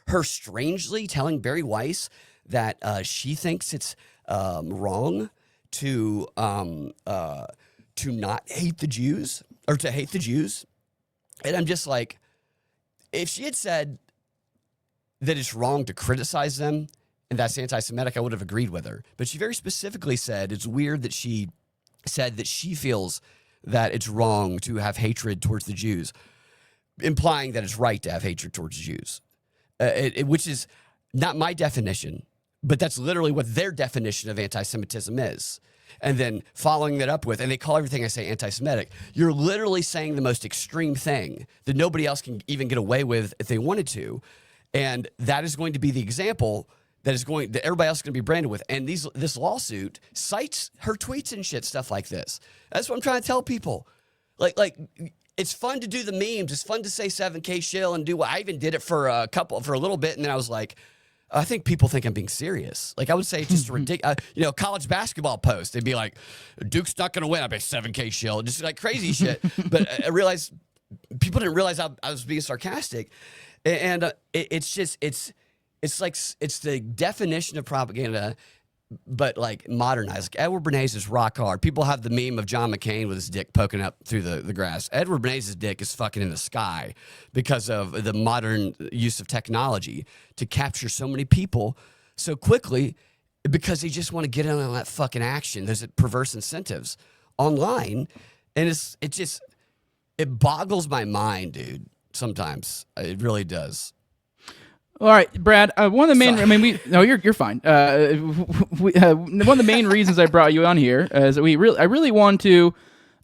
her strangely telling Barry Weiss that she thinks it's wrong to not hate the Jews, or to hate the Jews. And I'm just like, if she had said that it's wrong to criticize them and that's anti-Semitic, I would have agreed with her. But she very specifically said it's weird that she said that she feels that it's wrong to have hatred towards the Jews, implying that it's right to have hatred towards Jews, which is not my definition, but that's literally what their definition of anti-Semitism is. And then following that up with, and they call everything I say anti-Semitic, you're literally saying the most extreme thing that nobody else can even get away with if they wanted to. And that is going to be the example that everybody else is going to be branded with. And this lawsuit cites her tweets and shit, stuff like this. That's what I'm trying to tell people. Like it's fun to do the memes. It's fun to say 7K shill and do what I even did it for a little bit. And then I was like, I think people think I'm being serious. Like I would say just a ridiculous, college basketball post. They'd be like, Duke's not going to win. I'd be 7K shill, just like crazy shit. But I realized people didn't realize I was being sarcastic. And it's the definition of propaganda, but like modernized. Like Edward Bernays is rock hard. People have the meme of John McCain with his dick poking up through the grass. Edward Bernays' dick is fucking in the sky because of the modern use of technology to capture so many people so quickly because they just want to get in on that fucking action. There's perverse incentives online, and it boggles my mind, dude. Sometimes it really does. All right, Brad. One of the main, you're fine. One of the main reasons I brought you on here is that I really want to.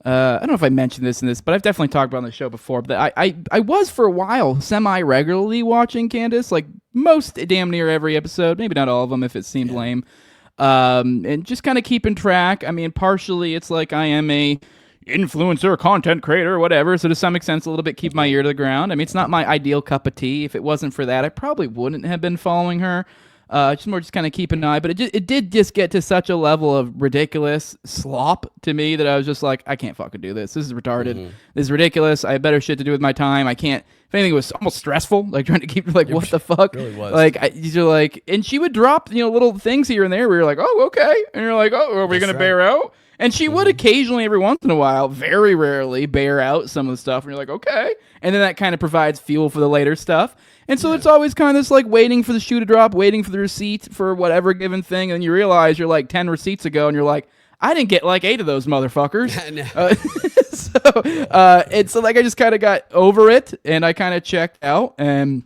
I don't know if I mentioned this in this, but I've definitely talked about it on the show before. But I was for a while semi-regularly watching Candace, like most damn near every episode, maybe not all of them if it seemed lame, and just kind of keeping track. I mean, partially it's like I am a influencer, content creator, whatever. So to some extent, a little bit keep my ear to the ground. I mean, it's not my ideal cup of tea. If it wasn't for that, I probably wouldn't have been following her. Just kind of keep an eye. But it did just get to such a level of ridiculous slop to me that I was just like, I can't fucking do this. This is retarded. Mm-hmm. This is ridiculous. I have better shit to do with my time. I can't. If anything, it was almost stressful. Like trying to keep like, what the fuck? It really was. And she would drop little things here and there where you're like, oh, okay, and you're like, oh, are we gonna bear out? And she would occasionally, every once in a while, very rarely, bear out some of the stuff. And you're like, okay. And then that kind of provides fuel for the later stuff. And so it's always kind of this like waiting for the shoe to drop, waiting for the receipt for whatever given thing. And you realize you're like 10 receipts ago and you're like, I didn't get like 8 of those motherfuckers. So like I just kind of got over it and I kind of checked out. And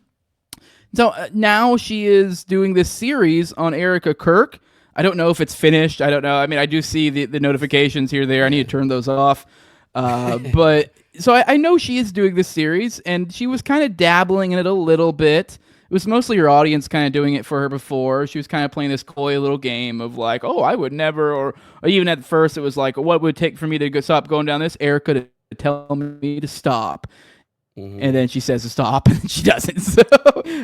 so now she is doing this series on Erika Kirk. I don't know if it's finished. I don't know. I mean, I do see the notifications here, there. I need to turn those off. But so I know she is doing this series, and she was kind of dabbling in it a little bit. It was mostly her audience kind of doing it for her before. She was kind of playing this coy little game of like, oh, I would never, or even at first it was like, what would it take for me to stop going down this? Erika to tell me to stop. And then she says to stop, and she doesn't. So,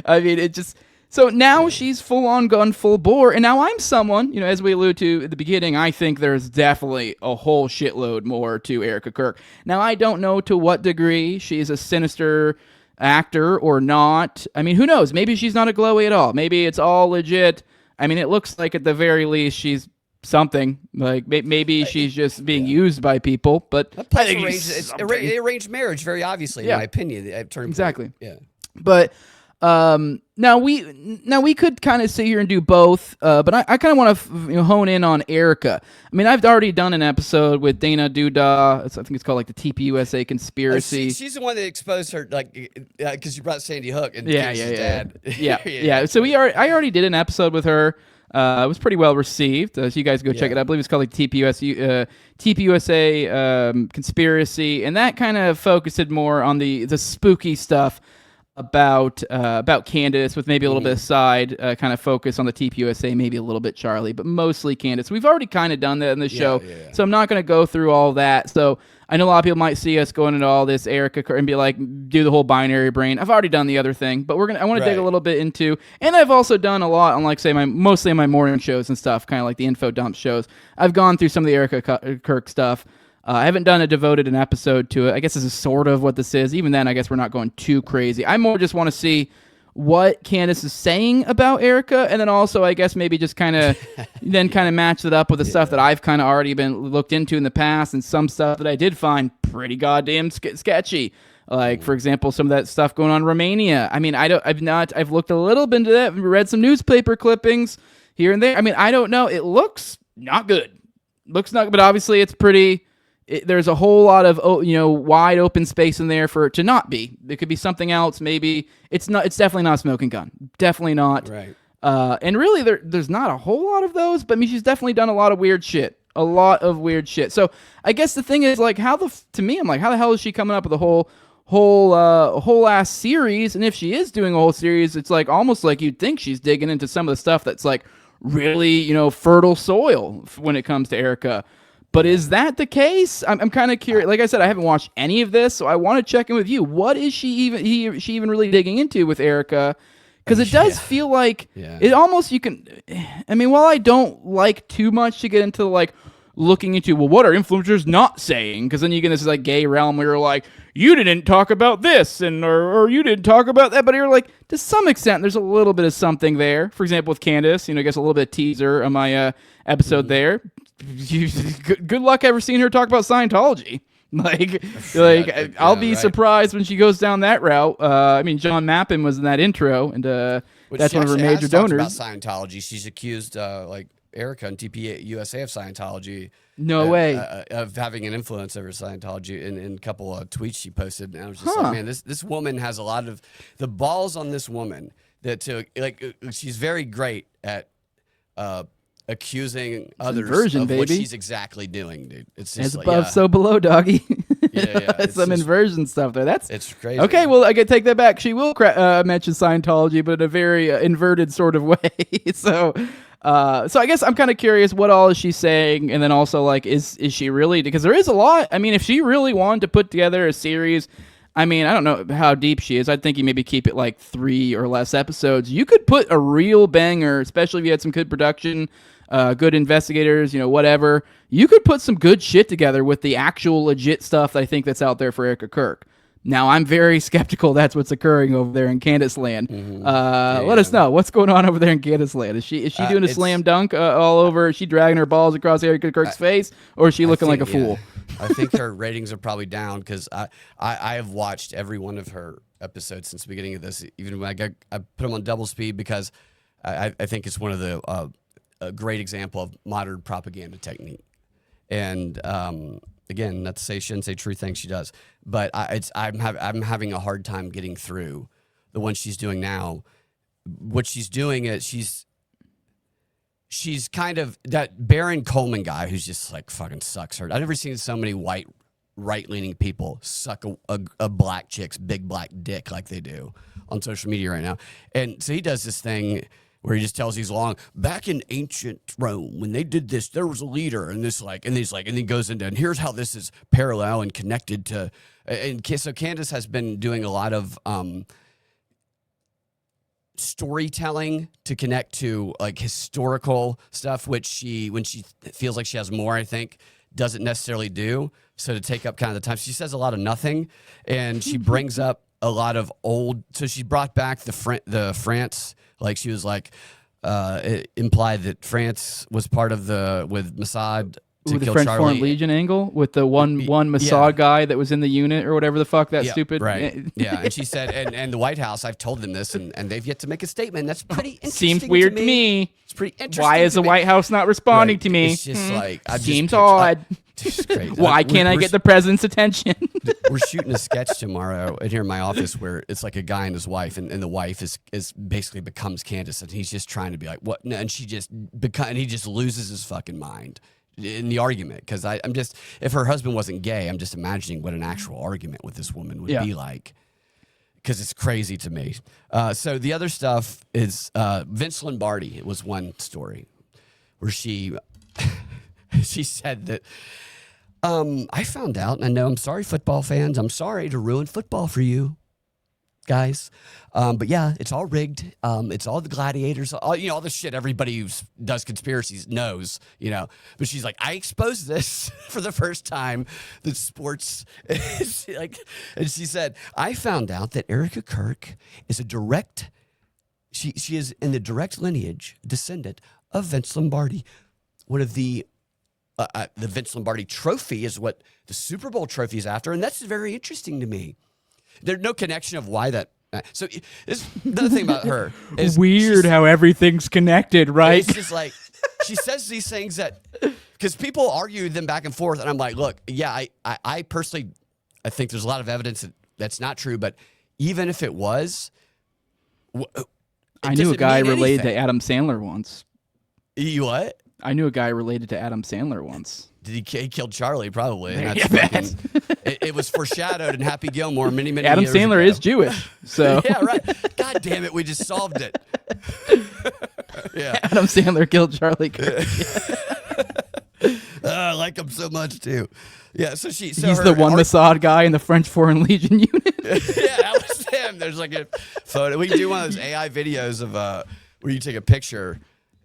I mean, it just... So now she's full on gun, full bore, and now I'm someone, you know, as we alluded to at the beginning, I think there's definitely a whole shitload more to Erika Kirk. Now, I don't know to what degree she's a sinister actor or not. I mean, who knows? Maybe she's not a glowy at all. Maybe it's all legit. I mean, it looks like at the very least she's something. Like maybe she's just being used by people, but I think it's arranged marriage, very obviously, in my opinion. Exactly. Yeah. But now we could kind of sit here and do both, but I kind of want to hone in on Erika. I mean, I've already done an episode with Dana Duda. I think it's called like the TPUSA conspiracy. She's the one that exposed her, like, because you brought Sandy Hook and dad. Yeah. So I already did an episode with her. It was pretty well received. So you guys go check it out. I believe it's called like TPUSA conspiracy, and that kind of focused more on the spooky stuff about Candace, with maybe a little bit of side kind of focus on the TPUSA, maybe a little bit Charlie, but mostly Candace. We've already kind of done that in the show, so I'm not going to go through all that. So I know a lot of people might see us going into all this Erika and be like, do the whole binary brain. I've already done the other thing, but I want to dig a little bit into, and I've also done a lot on like say mostly my morning shows and stuff, kind of like the info dump shows. I've gone through some of the Erika Kirk stuff. I haven't done an episode to it. I guess this is sort of what this is. Even then, I guess we're not going too crazy. I more just want to see what Candace is saying about Erika, and then also, I guess, maybe just kind of match it up with the stuff that I've kind of already been looked into in the past, and some stuff that I did find pretty goddamn sketchy. Like, for example, some of that stuff going on in Romania. I mean, I've looked a little bit into that, read some newspaper clippings here and there. I mean, I don't know. It looks not good. But obviously it's pretty... there's a whole lot of wide open space in there for it to not be. It could be something else. Maybe it's not. It's definitely not a smoking gun. Definitely not. Right. And really, there's not a whole lot of those. But I mean, she's definitely done a lot of weird shit. So I guess the thing is, like, to me, I'm like, how the hell is she coming up with a whole ass series? And if she is doing a whole series, it's like almost like you'd think she's digging into some of the stuff that's like really fertile soil when it comes to Erika. But is that the case? I'm kind of curious. Like I said, I haven't watched any of this, so I want to check in with you. What is she even really digging into with Erika? Because it does feel like it almost I mean, while I don't like too much to get into like looking into, well, what are influencers not saying? Because then you get this like gay realm where you're like, you didn't talk about this, or you didn't talk about that. But you're like, to some extent, there's a little bit of something there. For example, with Candace, I guess a little bit of teaser on my episode there. Good luck ever seeing her talk about Scientology. I'll be surprised when she goes down that route. I mean, John Mappin was in that intro, and that's one of her major donors. About Scientology, she's accused like Erika and TPUSA of Scientology. No way. Of having an influence over Scientology in a couple of tweets she posted, and I was just like, man, this woman has a lot of the balls on this woman she's very great at accusing others of what she's exactly doing, dude. It's just as above, so below, doggy. It's some inversion stuff there. It's crazy. Okay, well, I can take that back. She will mention Scientology, but in a very inverted sort of way. So I guess I'm kind of curious, what all is she saying? And then also, like, is she really... Because there is a lot. I mean, if she really wanted to put together a series... I mean, I don't know how deep she is. I think you maybe keep it like 3 or less episodes. You could put a real banger, especially if you had some good production, good investigators, whatever. You could put some good shit together with the actual legit stuff that I think that's out there for Erika Kirk. Now, I'm very skeptical that's what's occurring over there in Candace land. Let us know what's going on over there in Candace land. Is she doing a slam dunk all over? Is she dragging her balls across Erika Kirk's face, or is she looking like a fool? I think her ratings are probably down because I have watched every one of her episodes since the beginning of this. Even when I put them on double speed because I think it's one of the a great example of modern propaganda technique. And again, not to say she shouldn't say true things, she does. But I'm having a hard time getting through the one she's doing now. What she's doing is she's kind of that Baron Coleman guy who's just like fucking sucks her. I've never seen so many white right-leaning people suck a black chick's big black dick like they do on social media right now. And so he does this thing where he just tells these long, back in ancient Rome, when they did this, there was a leader, and then goes into, and here's how this is parallel and connected to, and so Candace has been doing a lot of storytelling to connect to like historical stuff, which she, when she feels like she has more, I think, doesn't necessarily do. So to take up kind of the time, she says a lot of nothing, and she brings up a lot of old. So she brought back the France. Like she was like, it implied that France was part of with Mossad to the kill French Charlie. Foreign Legion angle with the one Mossad guy that was in the unit or whatever the fuck that stupid. Right. Yeah. And she said, and the White House, I've told them this, and they've yet to make a statement. That's pretty interesting. Seems weird to me. It's pretty interesting. Why is the White House not responding to me? It's just like seems odd. Why can't I get the president's attention? We're shooting a sketch tomorrow in here in my office where it's like a guy and his wife, and the wife is basically becomes Candace, and he's just trying to be like, what? No, and he just loses his fucking mind in the argument. Because I'm just, if her husband wasn't gay, I'm just imagining what an actual argument with this woman would be like. Because it's crazy to me. So the other stuff is Vince Lombardi. It was one story where she said that, I found out, and I know I'm sorry, football fans. I'm sorry to ruin football for you guys. But yeah, it's all rigged. It's all the gladiators, all the shit everybody who does conspiracies knows, But she's like, I exposed this for the first time that sports is like, and she said, I found out that Erika Kirk is she is in the direct lineage descendant of Vince Lombardi. One of the Vince Lombardi trophy is what the Super Bowl trophy is after, and that's very interesting to me. There's no connection of why that. So this another thing about her is weird how everything's connected, right? It's just like she says these things that because people argue them back and forth, and I'm like, look, yeah, I personally I think there's a lot of evidence that's not true, but even if it was, I knew a guy related to Adam Sandler once. You what? I knew a guy related to Adam Sandler once. Did he killed Charlie? Probably. And that's it was foreshadowed in Happy Gilmore many Adam years Sandler ago. is Jewish, so yeah, right. God damn it, we just solved it. Yeah, Adam Sandler killed Charlie Kirk. I like him so much too. Yeah, so he's the one Mossad guy in the French Foreign Legion unit. Yeah, that was him. There's like a photo. We can do one of those AI videos of where you take a picture.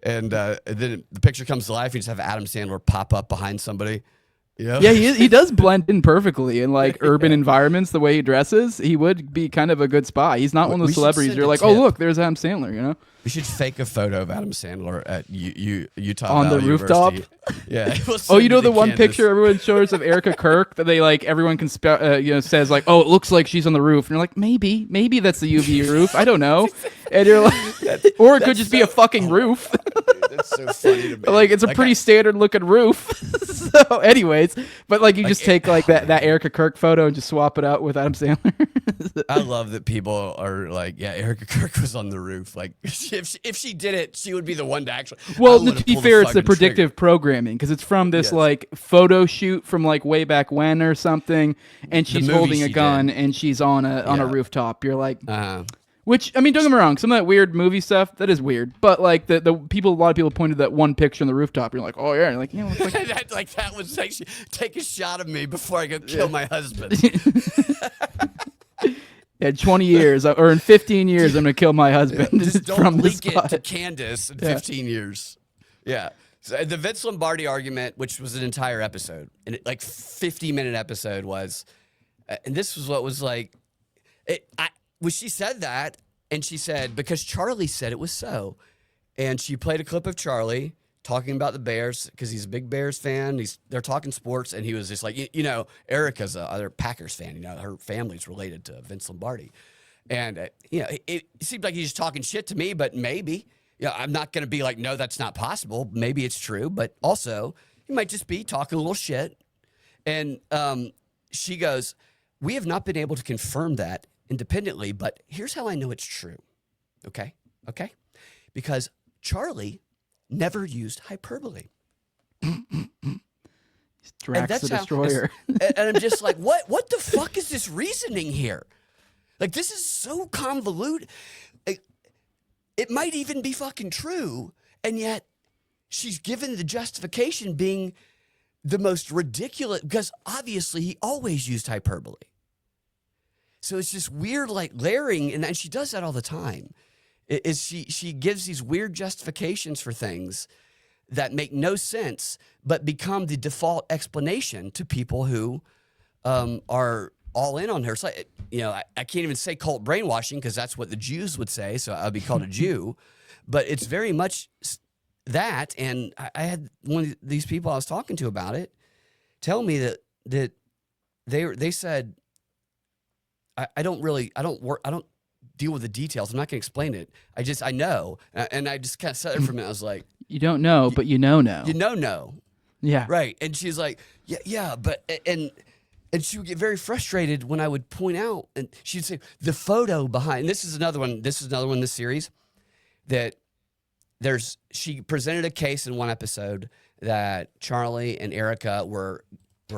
And then the picture comes to life. You just have Adam Sandler pop up behind somebody. Yeah, he does blend in perfectly in like urban environments. The way he dresses, he would be kind of a good spy. He's not one of those celebrities. You're like, oh look, there's Adam Sandler. We should fake a photo of Adam Sandler at Utah on the Valley rooftop. University. Yeah. The one picture everyone shows of Erika Kirk that they like. Everyone can says like, oh, it looks like she's on the roof, and you're like, maybe that's the UV roof. I don't know. And you're like, or it could just be a fucking roof. Dude, that's so funny to me. Like it's a pretty standard looking roof. So, anyways, but like you just take like that Erika Kirk photo and just swap it out with Adam Sandler. I love that people are like, yeah, Erika Kirk was on the roof. Like if she did it, she would be the one to actually. Well, to be fair, it's the predictive programming because it's from this like photo shoot from like way back when or something, and she's holding a gun and she's on a rooftop. You're like. Which, I mean, don't get me wrong, some of that weird movie stuff, that is weird. But, like, a lot of people pointed to that one picture on the rooftop. You're like, oh, yeah. You're like, that was like, take a shot of me before I go kill my husband. In 20 years, or in 15 years, I'm going to kill my husband. Just don't leak it to Candace in 15 years. Yeah. So the Vince Lombardi argument, which was an entire episode, and like 50-minute episode was... And this was what was like, when she said that, and she said, because Charlie said it was so. And she played a clip of Charlie talking about the Bears because he's a big Bears fan. They're talking sports, and he was just like, Erika's a other Packers fan. Her family's related to Vince Lombardi. And, it seemed like he's just talking shit to me, but maybe. I'm not going to be like, no, that's not possible. Maybe it's true, but also he might just be talking a little shit. And she goes, we have not been able to confirm that independently, but here's how I know it's true. Okay? Because Charlie never used hyperbole. Drax the Destroyer. And I'm just like, what the fuck is this reasoning here? Like, this is so convoluted. It might even be fucking true, and yet she's given the justification being the most ridiculous, because obviously he always used hyperbole. So it's just weird, like layering, and she does that all the time. She gives these weird justifications for things that make no sense, but become the default explanation to people who are all in on her. So, I can't even say cult brainwashing because that's what the Jews would say. So I'll be called a Jew, but it's very much that. And I had one of these people I was talking to about it tell me that they said, I don't deal with the details. I'm not going to explain it. I know. And I just kind of sat there for a minute. I was like, you don't know, but you know. You know. Yeah. Right. And she's like, yeah, but, and she would get very frustrated when I would point out, and she'd say, the photo behind, and this is another one in this series, that she presented a case in one episode that Charlie and Erika were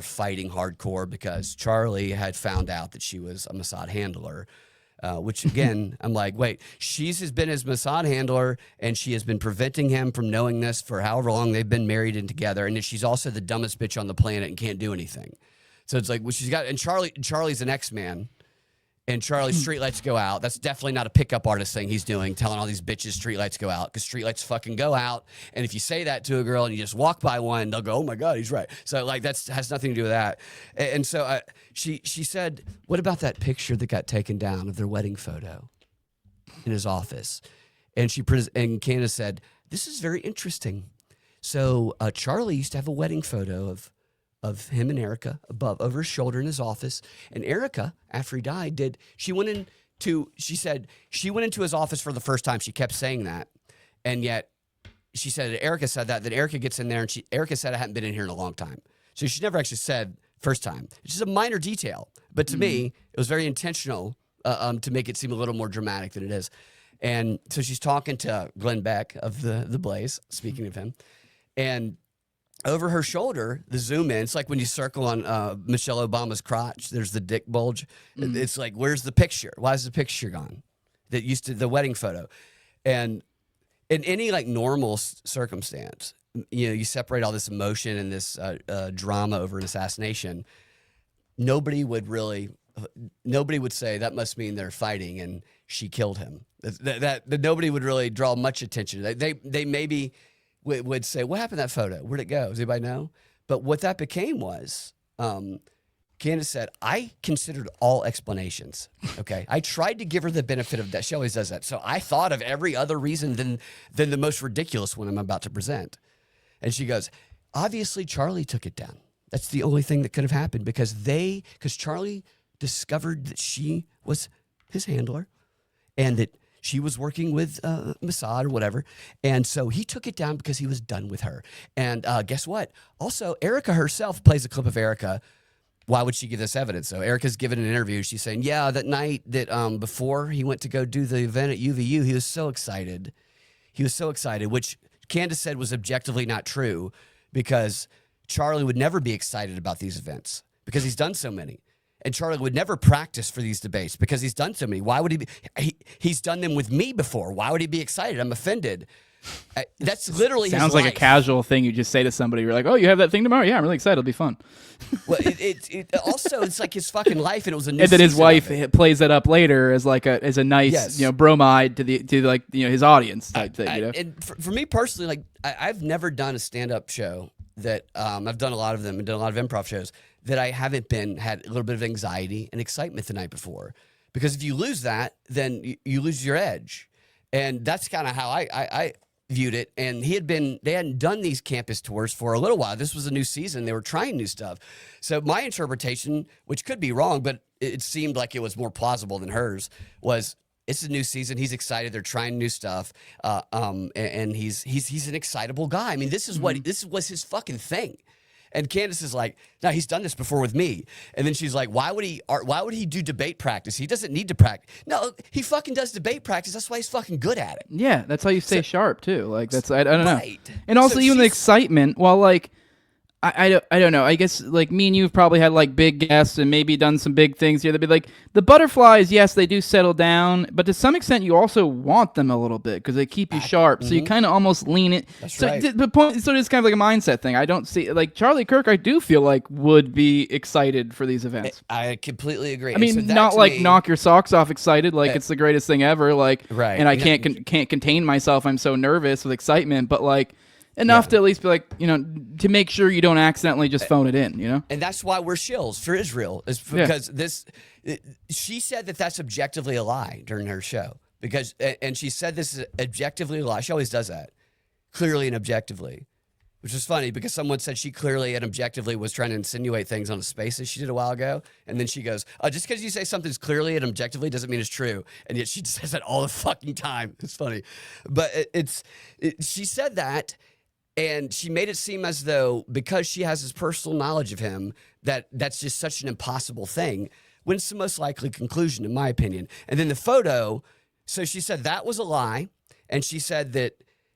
fighting hardcore because Charlie had found out that she was a Mossad handler, which again, I'm like, wait, has been his Mossad handler, and she has been preventing him from knowing this for however long they've been married and together, and that she's also the dumbest bitch on the planet and can't do anything. So it's like, well, she's got, and Charlie's an X-Man, and Charlie's streetlights go out. That's definitely not a pickup artist thing he's doing, telling all these bitches streetlights go out, because streetlights fucking go out. And if you say that to a girl and you just walk by one, they'll go, oh my God, he's right. So like, that has nothing to do with that. And so she said, what about that picture that got taken down of their wedding photo in his office? And and Candace said, this is very interesting. So Charlie used to have a wedding photo of him and Erika over his shoulder in his office. And Erika, after he died, she said she went into his office for the first time. She kept saying that. And yet she said that Erika said that Erika gets in there, and Erika said, I hadn't been in here in a long time. So she never actually said first time. It's just a minor detail. But to me, it was very intentional to make it seem a little more dramatic than it is. And so she's talking to Glenn Beck of the Blaze, speaking of him. And over her shoulder, the zoom in, it's like when you circle on Michelle Obama's crotch, there's the dick bulge. It's like, where's the picture? Why is the picture gone? That used to, the wedding photo. And in any like normal circumstance, you separate all this emotion and this drama over an assassination, nobody would say that must mean they're fighting and she killed him. That nobody would really draw much attention. They maybe would say, what happened to that photo? Where'd it go? Does anybody know? But what that became was, Candace said, I considered all explanations. Okay. I tried to give her the benefit of that. She always does that. So I thought of every other reason than the most ridiculous one I'm about to present. And she goes, obviously Charlie took it down. That's the only thing that could have happened because Charlie discovered that she was his handler and that she was working with Mossad or whatever. And so he took it down because he was done with her. And guess what? Also, Erika herself plays a clip of Erika. Why would she give this evidence? So Erika's given an interview. She's saying, yeah, that night that before he went to go do the event at UVU, he was so excited. Which Candace said was objectively not true because Charlie would never be excited about these events because he's done so many. And Charlie would never practice for these debates because he's done so many. Why would he be? He's done them with me before. Why would he be excited? I'm offended. That's literally his life. Sounds like a casual thing you just say to somebody. You're like, oh, you have that thing tomorrow? Yeah, I'm really excited. It'll be fun. Well, also, it's like his fucking life, and it was a new and then his season wife plays it up later as like as a nice, bromide to like his audience type thing. And for me personally, like I've never done a stand-up show that I've done a lot of them and done a lot of improv shows that I haven't had a little bit of anxiety and excitement the night before. Because if you lose that, then you lose your edge. And that's kind of how I viewed it. And they hadn't done these campus tours for a little while. This was a new season. They were trying new stuff. So my interpretation, which could be wrong, but it seemed like it was more plausible than hers, was it's a new season. He's excited. They're trying new stuff. And he's an excitable guy. I mean, this was his fucking thing. And Candace is like, no, he's done this before with me. And then she's like, why would he do debate practice? He doesn't need to practice. No, he fucking does debate practice. That's why he's fucking good at it. Yeah, that's how you stay sharp too. Like that's I don't know. Right. And also even the excitement. While like I don't know. I guess like me and you've probably had like big guests and maybe done some big things here. They'd be like the butterflies. Yes, they do settle down, but to some extent, you also want them a little bit because they keep you sharp. So you kind of almost lean it. That's so right. the point. So it's kind of like a mindset thing. I don't see like Charlie Kirk. I do feel like would be excited for these events. I completely agree. I mean, so that not to like me, knock your socks off excited, like it's the greatest thing ever. Like, Right. And I can't contain myself. I'm so nervous with excitement, but like. Enough to at least be like, to make sure you don't accidentally just phone it in, And that's why we're shills for Israel, is because she said that that's objectively a lie during her show. And she said this is objectively a lie. She always does that, clearly and objectively, which is funny because someone said she clearly and objectively was trying to insinuate things on the spaces she did a while ago. And then she goes, just because you say something's clearly and objectively doesn't mean it's true. And yet she says that all the fucking time. It's funny. But she said that. And she made it seem as though because she has this personal knowledge of him, that's just such an impossible thing, when it's the most likely conclusion, in my opinion. And then the photo, so she said that was a lie. And she said that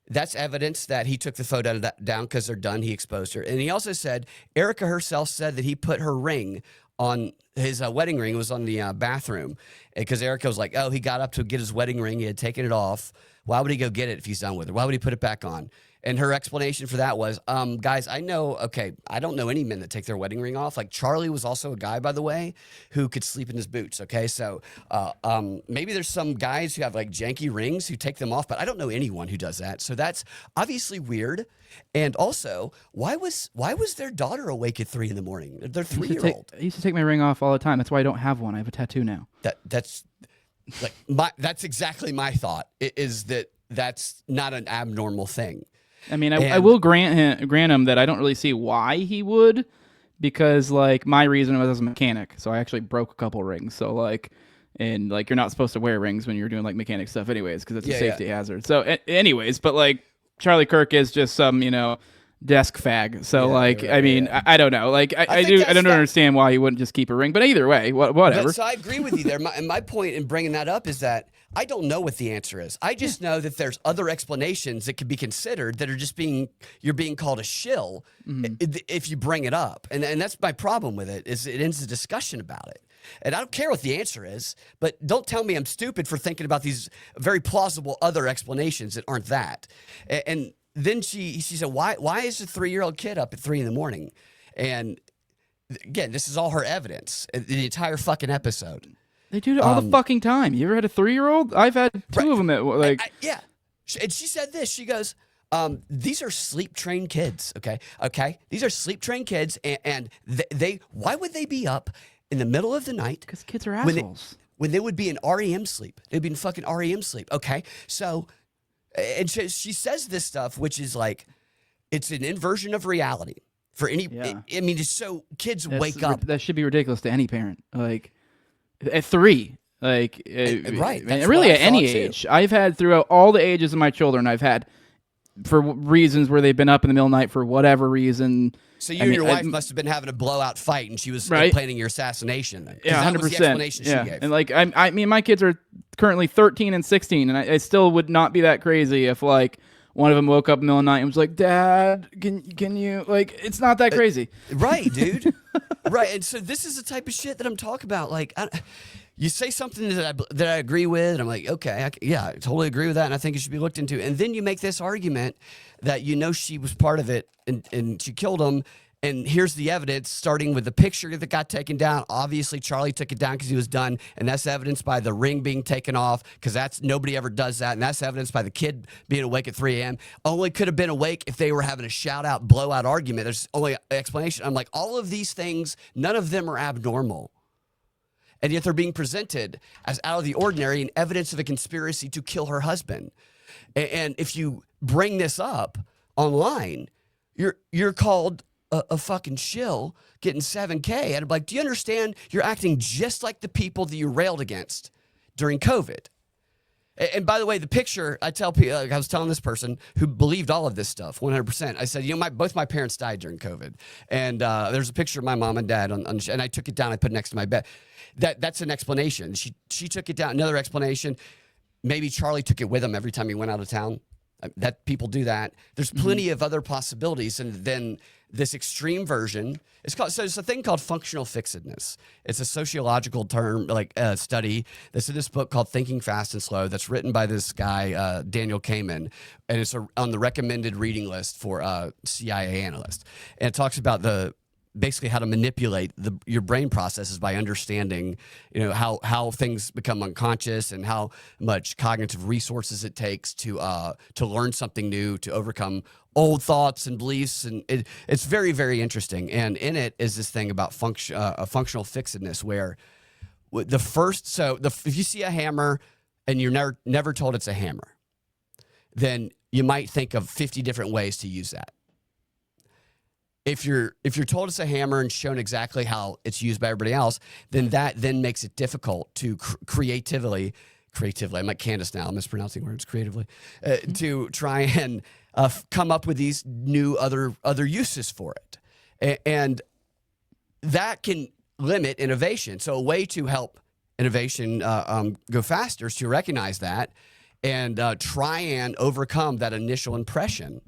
that's evidence that he took the photo down because they're done. He exposed her. And he also said, Erika herself said that he put her ring on his wedding ring. It was on the bathroom. Because Erika was like, he got up to get his wedding ring. He had taken it off. Why would he go get it if he's done with her? Why would he put it back on? And her explanation for that was, guys, I don't know any men that take their wedding ring off. Like Charlie was also a guy, by the way, who could sleep in his boots. Okay. So, maybe there's some guys who have like janky rings who take them off, but I don't know anyone who does that. So that's obviously weird. And also, why was their daughter awake at 3 a.m? Their 3-year-old. I used to take my ring off all the time. That's why I don't have one. I have a tattoo now. That's exactly my thought, is that that's not an abnormal thing. I mean, I will grant him that I don't really see why he would, because like my reason was as a mechanic, so I actually broke a couple rings. So like, and like you're not supposed to wear rings when you're doing like mechanic stuff, anyways, because it's a safety hazard. So, anyways, but like Charlie Kirk is just some desk fag. So I mean, I don't know. Like I don't understand why he wouldn't just keep a ring. But either way, whatever. So I agree with you there. My point in bringing that up is that I don't know what the answer is. I just know that there's other explanations that could be considered that are just you're being called a shill if you bring it up. And that's my problem with it, is it ends the discussion about it. And I don't care what the answer is, but don't tell me I'm stupid for thinking about these very plausible other explanations that aren't that. And then she said, why is a 3-year-old kid up at 3 a.m? And again, this is all her evidence, the entire fucking episode. They do it all the fucking time. You ever had a 3-year-old? I've had two of them that like. Yeah. And she said this. She goes, these are sleep-trained kids, okay? These are sleep-trained kids, and they why would they be up in the middle of the night? Because kids are assholes. When they would be in REM sleep. They'd be in fucking REM sleep, okay? So, and she says this stuff, which is like, it's an inversion of reality for any, I mean, just so kids wake up. That should be ridiculous to any parent. Like, at 3, like, right. And really at any age. I've had throughout all the ages of my children, I've had for reasons where they've been up in the middle of the night for whatever reason. So you and your wife must have been having a blowout fight, and she was planning your assassination. Yeah, 100%. That was the explanation she gave. And like, I mean, my kids are currently 13 and 16, and I still would not be that crazy if like one of them woke up in the middle of the night and was like, "Dad, can you like?" It's not that crazy, right, dude? Right. And so this is the type of shit that I'm talking about. Like, you say something that I agree with, and I'm like, okay, I totally agree with that, and I think it should be looked into. And then you make this argument that she was part of it, and she killed him, And here's the evidence, starting with the picture that got taken down. Obviously, Charlie took it down because he was done, and that's evidenced by the ring being taken off, because that's nobody ever does that, and that's evidenced by the kid being awake at 3 a.m. Only could have been awake if they were having a shout-out, blowout argument. There's only an explanation. I'm like, all of these things, none of them are abnormal. And yet they're being presented as out of the ordinary and evidence of a conspiracy to kill her husband. And if you bring this up online, you're called a fucking shill getting 7K. And I'm like, do you understand? You're acting just like the people that you railed against during COVID. And by the way, the picture, I tell people, I was telling this person who believed all of this stuff, 100%. I said, both my parents died during COVID. And there's a picture of my mom and dad, and I took it down. I put it next to my bed. That's an explanation. She took it down. Another explanation, maybe Charlie took it with him every time he went out of town. That people do that. There's plenty of other possibilities, and then this extreme version is called. So it's a thing called functional fixedness. It's a sociological term, like study that's in this book called Thinking Fast and Slow. That's written by this guy Daniel Kahneman, and it's on the recommended reading list for CIA analysts. And it talks about basically how to manipulate your brain processes by understanding, how things become unconscious and how much cognitive resources it takes to learn something new, to overcome old thoughts and beliefs. And it's very, very interesting. And in it is this thing about functional fixedness, where if you see a hammer and you're never told it's a hammer, then you might think of 50 different ways to use that. If you're told it's a hammer and shown exactly how it's used by everybody else, then that makes it difficult to creatively, I'm like Candace now, I'm mispronouncing words, creatively, to try and come up with these new other uses for it. And that can limit innovation. So a way to help innovation go faster is to recognize that and try and overcome that initial impression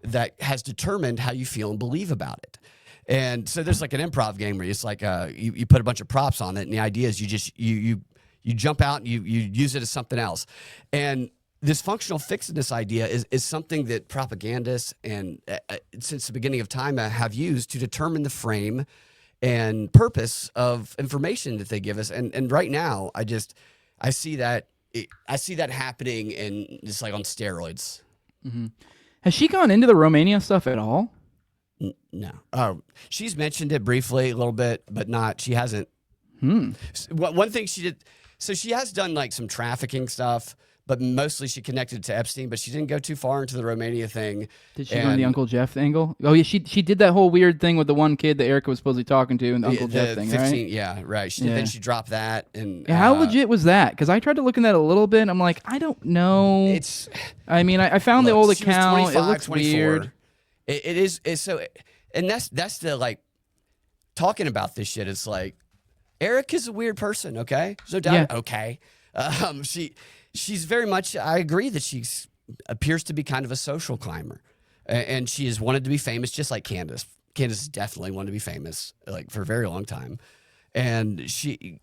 that has determined how you feel and believe about it. And so there's like an improv game where it's like you put a bunch of props on it, and the idea is you jump out and you use it as something else. And this functional fixedness idea is something that propagandists and since the beginning of time have used to determine the frame and purpose of information that they give us. And right now, I see that happening, and it's like on steroids. Mm-hmm. Has she gone into the Romania stuff at all? No. She's mentioned it briefly a little bit, but she hasn't. One thing she did, so she has done like some trafficking stuff, but mostly she connected to Epstein, but she didn't go too far into the Romania thing. Did she go on the Uncle Jeff angle? Oh, yeah, she did that whole weird thing with the one kid that Erika was supposedly talking to and the Uncle Jeff thing, 15, right? Yeah, right. Then she dropped that. And how legit was that? Because I tried to look in that a little bit, and I'm like, I don't know. I found the old account. It looks 24. Weird. It is. So, and that's the, like, talking about this shit. It's like, Erika's a weird person, okay? There's no doubt. Yeah. Okay. She's very much, I agree that she appears to be kind of a social climber. And she has wanted to be famous just like Candace. Candace definitely wanted to be famous, like, for a very long time. And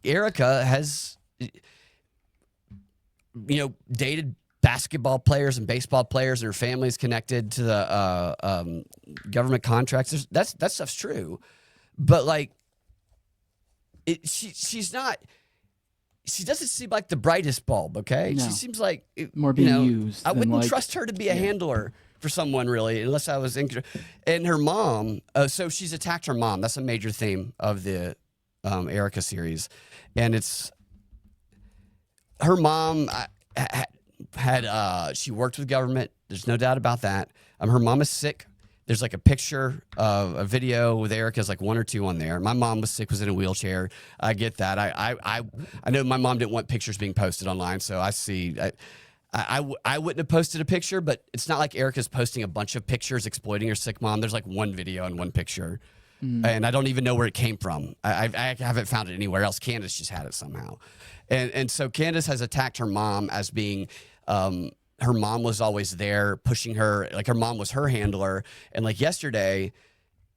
Erika has, dated basketball players and baseball players, and her family is connected to the government contracts. That stuff's true. But, like, she's not... She doesn't seem like the brightest bulb, okay? No. She seems like... more being used. I wouldn't trust her to be a handler for someone, really, unless I was... And her mom... so she's attacked her mom. That's a major theme of the Erika series. And it's... Her mom she worked with government. There's no doubt about that. Her mom is sick. There's like a picture of a video with Erika's like 1 or 2 on there. My mom was sick, was in a wheelchair. I get that. I know my mom didn't want pictures being posted online, so I see. I wouldn't have posted a picture, but it's not like Erika's posting a bunch of pictures exploiting her sick mom. There's like one video and one picture, and I don't even know where it came from. I haven't found it anywhere else. Candace just had it somehow, and so Candace has attacked her mom as being. Her mom was always there pushing her, like her mom was her handler. And like yesterday,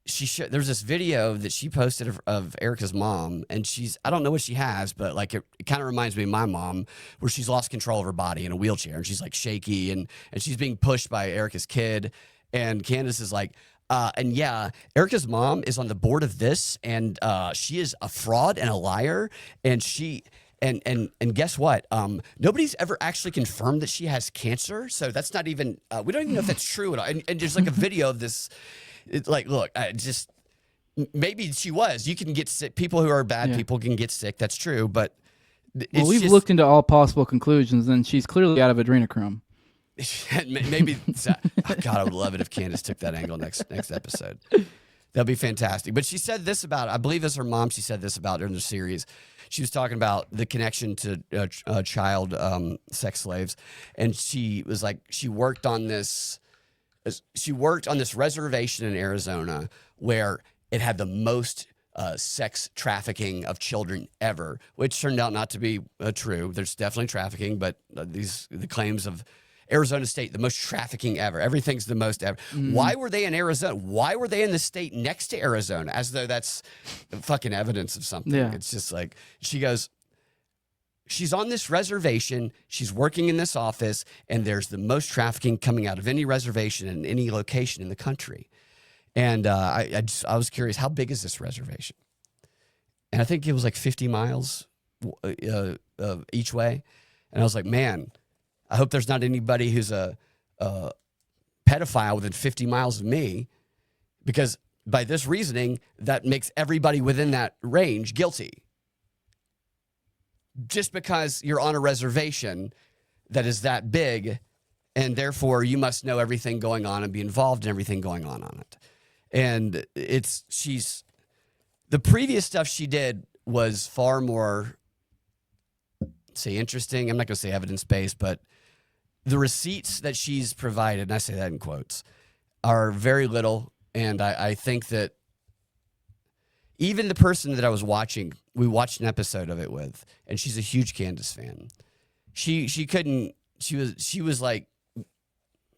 there's this video that she posted of Erika's mom, and I don't know what she has, but like it kind of reminds me of my mom, where she's lost control of her body in a wheelchair, and she's like shaky, and she's being pushed by Erika's kid. And Candace is like, And yeah, Erika's mom is on the board of this, and she is a fraud and a liar. And she and guess what? Nobody's ever actually confirmed that she has cancer. So that's not even. We don't even know if that's true at all. And there's like a video of this. It's like, look, just maybe she was. You can get sick. People who are bad people can get sick. That's true. But well, we've looked into all possible conclusions, and she's clearly out of adrenochrome. Maybe. Oh God, I would love it if Candace took that angle next episode. That'd be fantastic. But she said this about, I believe it's her mom, she said this about during the series. She was talking about the connection to child sex slaves. And she was like, she worked on this reservation in Arizona where it had the most sex trafficking of children ever, which turned out not to be true. There's definitely trafficking, but the claims of Arizona State, the most trafficking ever. Everything's the most ever. Why were they in Arizona? Why were they in the state next to Arizona? As though that's fucking evidence of something. Yeah. It's just like, she goes, she's on this reservation, she's working in this office, and there's the most trafficking coming out of any reservation in any location in the country. And I was curious, how big is this reservation? And I think it was like 50 miles each way. And I was like, man, I hope there's not anybody who's a pedophile within 50 miles of me, because by this reasoning, that makes everybody within that range guilty. Just because you're on a reservation that is that big, and therefore you must know everything going on and be involved in everything going on it. And the previous stuff she did was far more, say, interesting. I'm not going to say evidence-based, but the receipts that she's provided, and I say that in quotes, are very little. And I think that even the person that I was watching, we watched an episode of it with, and she's a huge Candace fan. She was like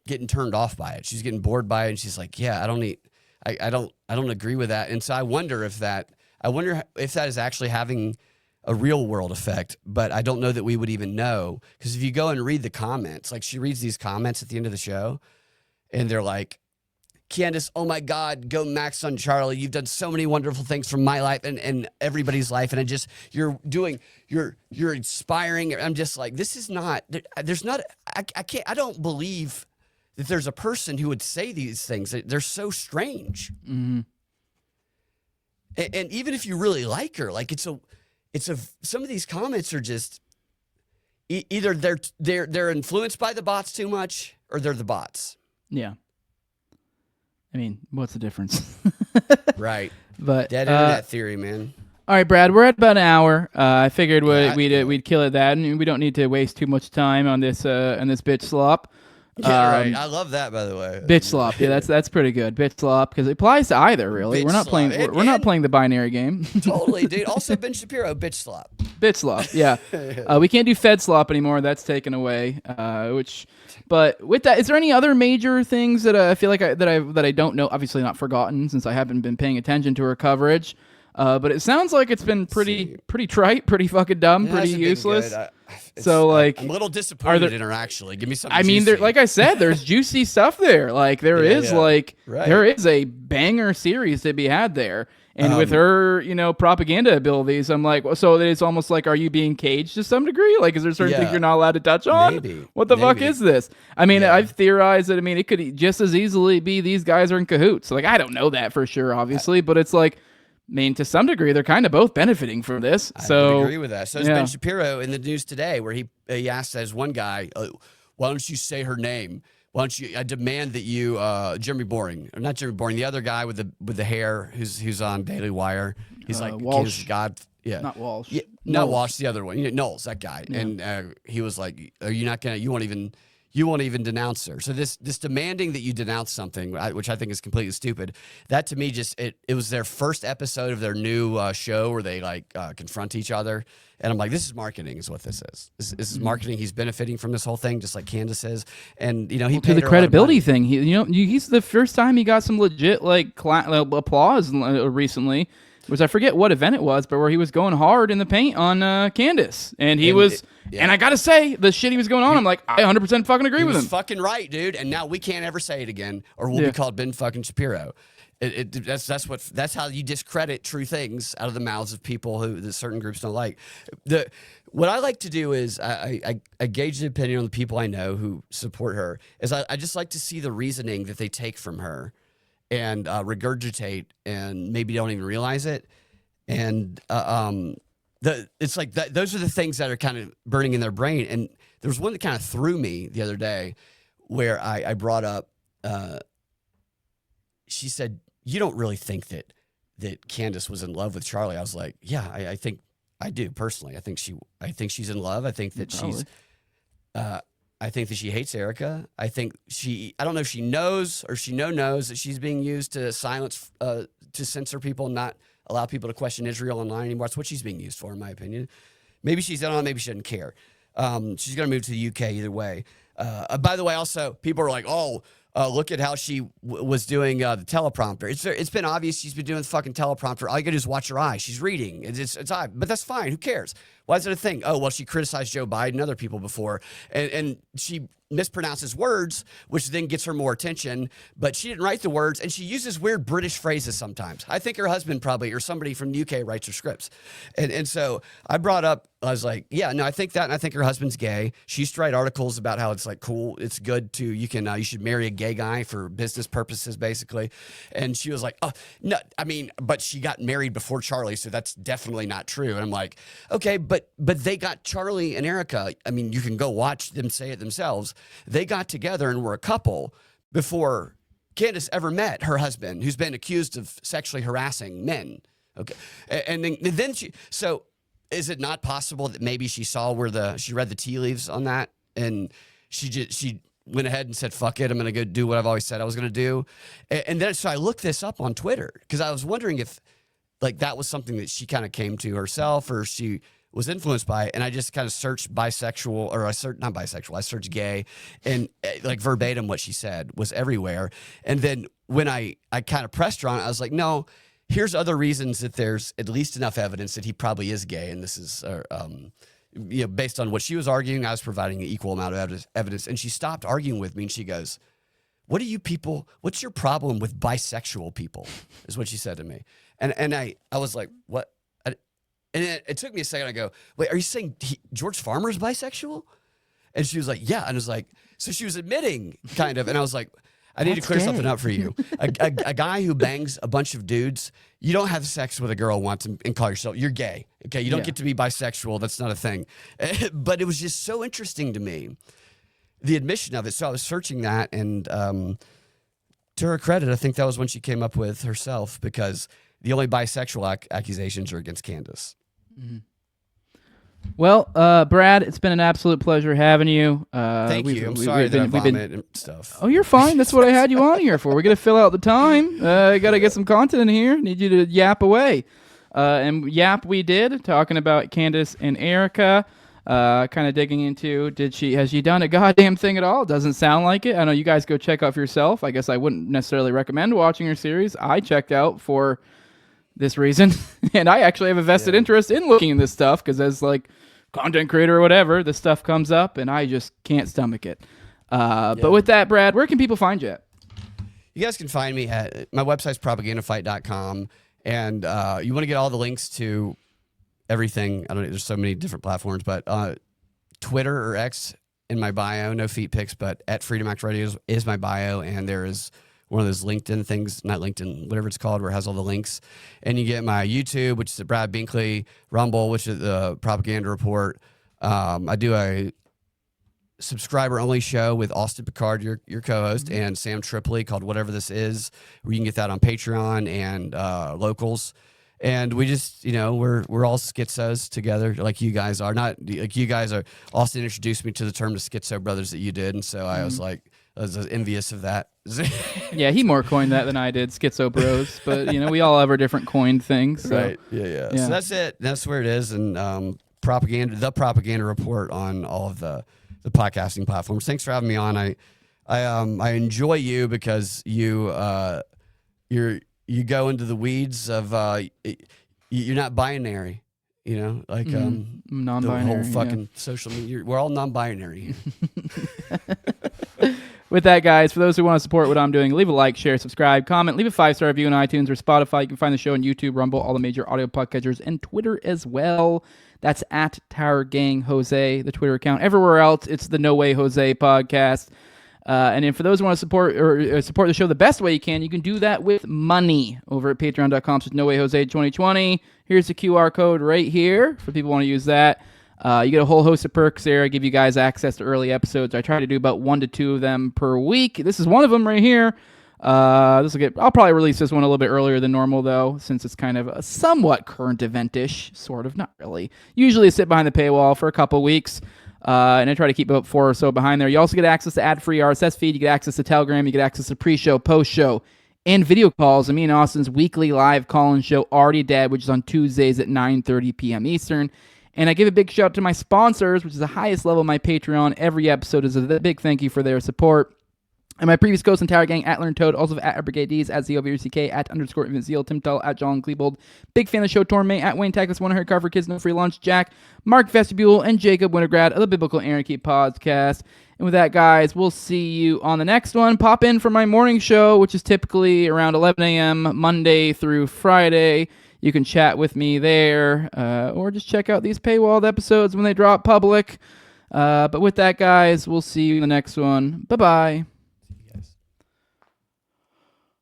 getting turned off by it. She's getting bored by it, and she's like, yeah, I don't agree with that. And so I wonder if that is actually having a real world effect, but I don't know that we would even know, because if you go and read the comments, like she reads these comments at the end of the show, and they're like, Candace, oh my God, go Max on Charlie. You've done so many wonderful things from my life and everybody's life. And you're inspiring. I'm just like, this is not, I don't believe that there's a person who would say these things. They're so strange. Mm-hmm. And even if you really like her, like some of these comments are just either they're influenced by the bots too much, or they're the bots. Yeah. I mean, what's the difference? Right. But dead internet theory, man. All right, Brad, we're at about an hour. I figured we'd kill it that, and we don't need to waste too much time on this bitch slop. Yeah, right. I love that, by the way. Bitch slop. Yeah, that's pretty good. Bitch slop, because it applies to either. Really, we're not playing the binary game. Totally, dude. Also, Ben Shapiro, bitch slop. Bitch slop. Yeah. We can't do Fed slop anymore. That's taken away. But with that, is there any other major things that I feel like that I don't know? Obviously, not forgotten, since I haven't been paying attention to her coverage. But it sounds like it's been pretty trite, pretty fucking dumb, pretty useless. So like, I'm a little disappointed in her. Actually, give me something. I mean, like I said, there's juicy stuff there. Like there is a banger series to be had there. And with her, propaganda abilities, I'm like, so it's almost like, are you being caged to some degree? Like, is there certain things you're not allowed to touch on? Maybe. What the fuck is this? I mean, I've theorized that, it could just as easily be these guys are in cahoots. Like, I don't know that for sure, obviously, but it's like, to some degree, they're kind of both benefiting from this. I would agree with that. So is Ben Shapiro in the news today, where he asked as one guy, why don't you say her name? Why don't you? I demand that you, Jeremy Boring, or not Jeremy Boring, the other guy with the hair who's on Daily Wire. He's like Walsh. God. Yeah, not Walsh. Yeah, not Walsh. The other one, Knowles, that guy. Yeah. And he was like, "Are you not gonna? You won't even denounce her." So this demanding that you denounce something, which I think is completely stupid. That to me just it was their first episode of their new show where they confront each other. And I'm like, this is marketing, is what this is. This is marketing. He's benefiting from this whole thing, just like Candace is. And he paid to the credibility thing. He's the first time he got some legit applause recently. I forget what event it was, but where he was going hard in the paint on Candace, and he was And I got to say, the shit he was going on, I'm like, I 100% fucking agree with him. Fucking right, dude. And now we can't ever say it again, or we'll be called Ben fucking Shapiro. That's how you discredit true things out of the mouths of people who the certain groups don't like. What I like to do is I gauge the opinion on the people I know who support her. Is I just like to see the reasoning that they take from her and regurgitate, and maybe don't even realize it. And it's like those are the things that are kind of burning in their brain. And there was one that kind of threw me the other day, where I brought up. She said, "You don't really think that Candace was in love with Charlie?" I was like, "Yeah, I think I do personally. I think she's in love. I think that she's. I think that she hates Erika. I don't know if she knows or she knows that she's being used to silence, to censor people, and not allow people to question Israel online anymore. That's what she's being used for, in my opinion. Maybe she's in on it, maybe she doesn't care. She's going to move to the UK either way. By the way, also, people are like, look at how she was doing the teleprompter. It's been obvious she's been doing the fucking teleprompter. All you gotta do is watch her eyes. She's reading. It's odd, but that's fine. Who cares? Why is it a thing? Oh, well, she criticized Joe Biden and other people before, and she mispronounces words, which then gets her more attention, but she didn't write the words, and she uses weird British phrases sometimes. I think her husband probably, or somebody from the UK, writes her scripts. And so I brought up, I was like, yeah, no, I think that, and I think her husband's gay. She used to write articles about how it's like cool, it's good to, you should marry a gay guy for business purposes, basically. And she was like, oh, no, I mean, but she got married before Charlie, so that's definitely not true. And I'm like, okay, but they got Charlie and Erika. I mean, you can go watch them say it themselves. They got together and were a couple before Candace ever met her husband, who's been accused of sexually harassing men. Okay. And then so is it not possible that maybe she saw she read the tea leaves on that, and she went ahead and said, fuck it, I'm going to go do what I've always said I was going to do. And then, so I looked this up on Twitter, because I was wondering if like that was something that she kind of came to herself, or she was influenced by it. And I just kind of searched bisexual, or not bisexual, I searched gay, and like verbatim what she said was everywhere. And then when I kind of pressed her on it, I was like, no, here's other reasons that there's at least enough evidence that he probably is gay. And this is, based on what she was arguing, I was providing an equal amount of evidence. And she stopped arguing with me, and she goes, what's your problem with bisexual people, is what she said to me. And I was like, what? And it took me a second. I go, wait, are you saying George Farmer's bisexual? And she was like, yeah. And I was like, so she was admitting, kind of. And I was like, I need to clear something up for you. A guy who bangs a bunch of dudes, you don't have sex with a girl once and call yourself, you're gay. Okay, you don't get to be bisexual. That's not a thing. But it was just so interesting to me, the admission of it. So I was searching that, and to her credit, I think that was when she came up with herself, because the only bisexual accusations are against Candace. Mm-hmm. Well, Brad, it's been an absolute pleasure having you. Thank you. I'm sorry that I vomit and stuff. Oh, you're fine. That's what I had you on here for. We're going to fill out the time. I got to get some content in here. Need you to yap away. And yap we did, talking about Candace and Erika, kind of digging into, has she done a goddamn thing at all? Doesn't sound like it. I know you guys go check out for yourself. I guess I wouldn't necessarily recommend watching her series. I checked out for this reason, and I actually have a vested interest in looking at this stuff, because as like content creator or whatever, this stuff comes up and I just can't stomach it. But with that, Brad, where can people find you at? You guys can find me at my website's propagandafight.com, and you want to get all the links to everything. I don't know, there's so many different platforms, but Twitter or X in my bio, no feet pics, but at Freedom Act Radio is my bio, and there is one of those LinkedIn things, not LinkedIn, whatever it's called, where it has all the links. And you get my YouTube, which is the Brad Binkley, Rumble, which is the Propaganda Report. I do a subscriber-only show with Austin Picard, your co-host, and Sam Tripoli, called Whatever This Is, where you can get that on Patreon and Locals. And we just, we're all schizos together, like you guys are. Not like you guys are. Austin introduced me to the term the Schizo Brothers that you did, and so I was like, I was envious of that. Yeah, he more coined that than I did, Schizo Bros. But we all have our different coined things. So. Right? Yeah. So that's it. That's where it is. And the Propaganda Report on all of the podcasting platforms. Thanks for having me on. I enjoy you because you go into the weeds of you're not binary. You know, like non-binary, the whole fucking social media. We're all non-binary. With that, guys, for those who want to support what I'm doing, leave a like, share, subscribe, comment, leave a 5-star review on iTunes or Spotify. You can find the show on YouTube, Rumble, all the major audio podcatchers, and Twitter as well. That's at Tower Gang Jose, the Twitter account. Everywhere else, it's the No Way Jose podcast. And then for those who want to support the show the best way you can do that with money over at patreon.com/NoWayJose2020. Here's the QR code right here for people who want to use that. You get a whole host of perks there. I give you guys access to early episodes. I try to do about 1 to 2 of them per week. This is one of them right here. I'll probably release this one a little bit earlier than normal, though, since it's kind of a somewhat current event-ish, sort of, not really. Usually I sit behind the paywall for a couple weeks, and I try to keep about 4 or so behind there. You also get access to ad-free RSS feed. You get access to Telegram. You get access to pre-show, post-show, and video calls. And me and Austin's weekly live call-in show, Already Dead, which is on Tuesdays at 9:30 p.m. Eastern. And I give a big shout out to my sponsors, which is the highest level of my Patreon. Every episode is a big thank you for their support. And my previous Ghost and Tower Gang, at Learn Toad, also at Brigade D's, at ZOVRCK, at _ Zeal, Tim Tull, at John Klebold. Big fan of the show, Tormay, at Wayne Tackless, 100 Car for Kids, No Free Lunch, Jack, Mark Vestibule, and Jacob Wintergrad of the Biblical Anarchy Podcast. And with that, guys, we'll see you on the next one. Pop in for my morning show, which is typically around 11 a.m. Monday through Friday. You can chat with me there, or just check out these paywalled episodes when they drop public. But with that, guys, we'll see you in the next one. Bye-bye.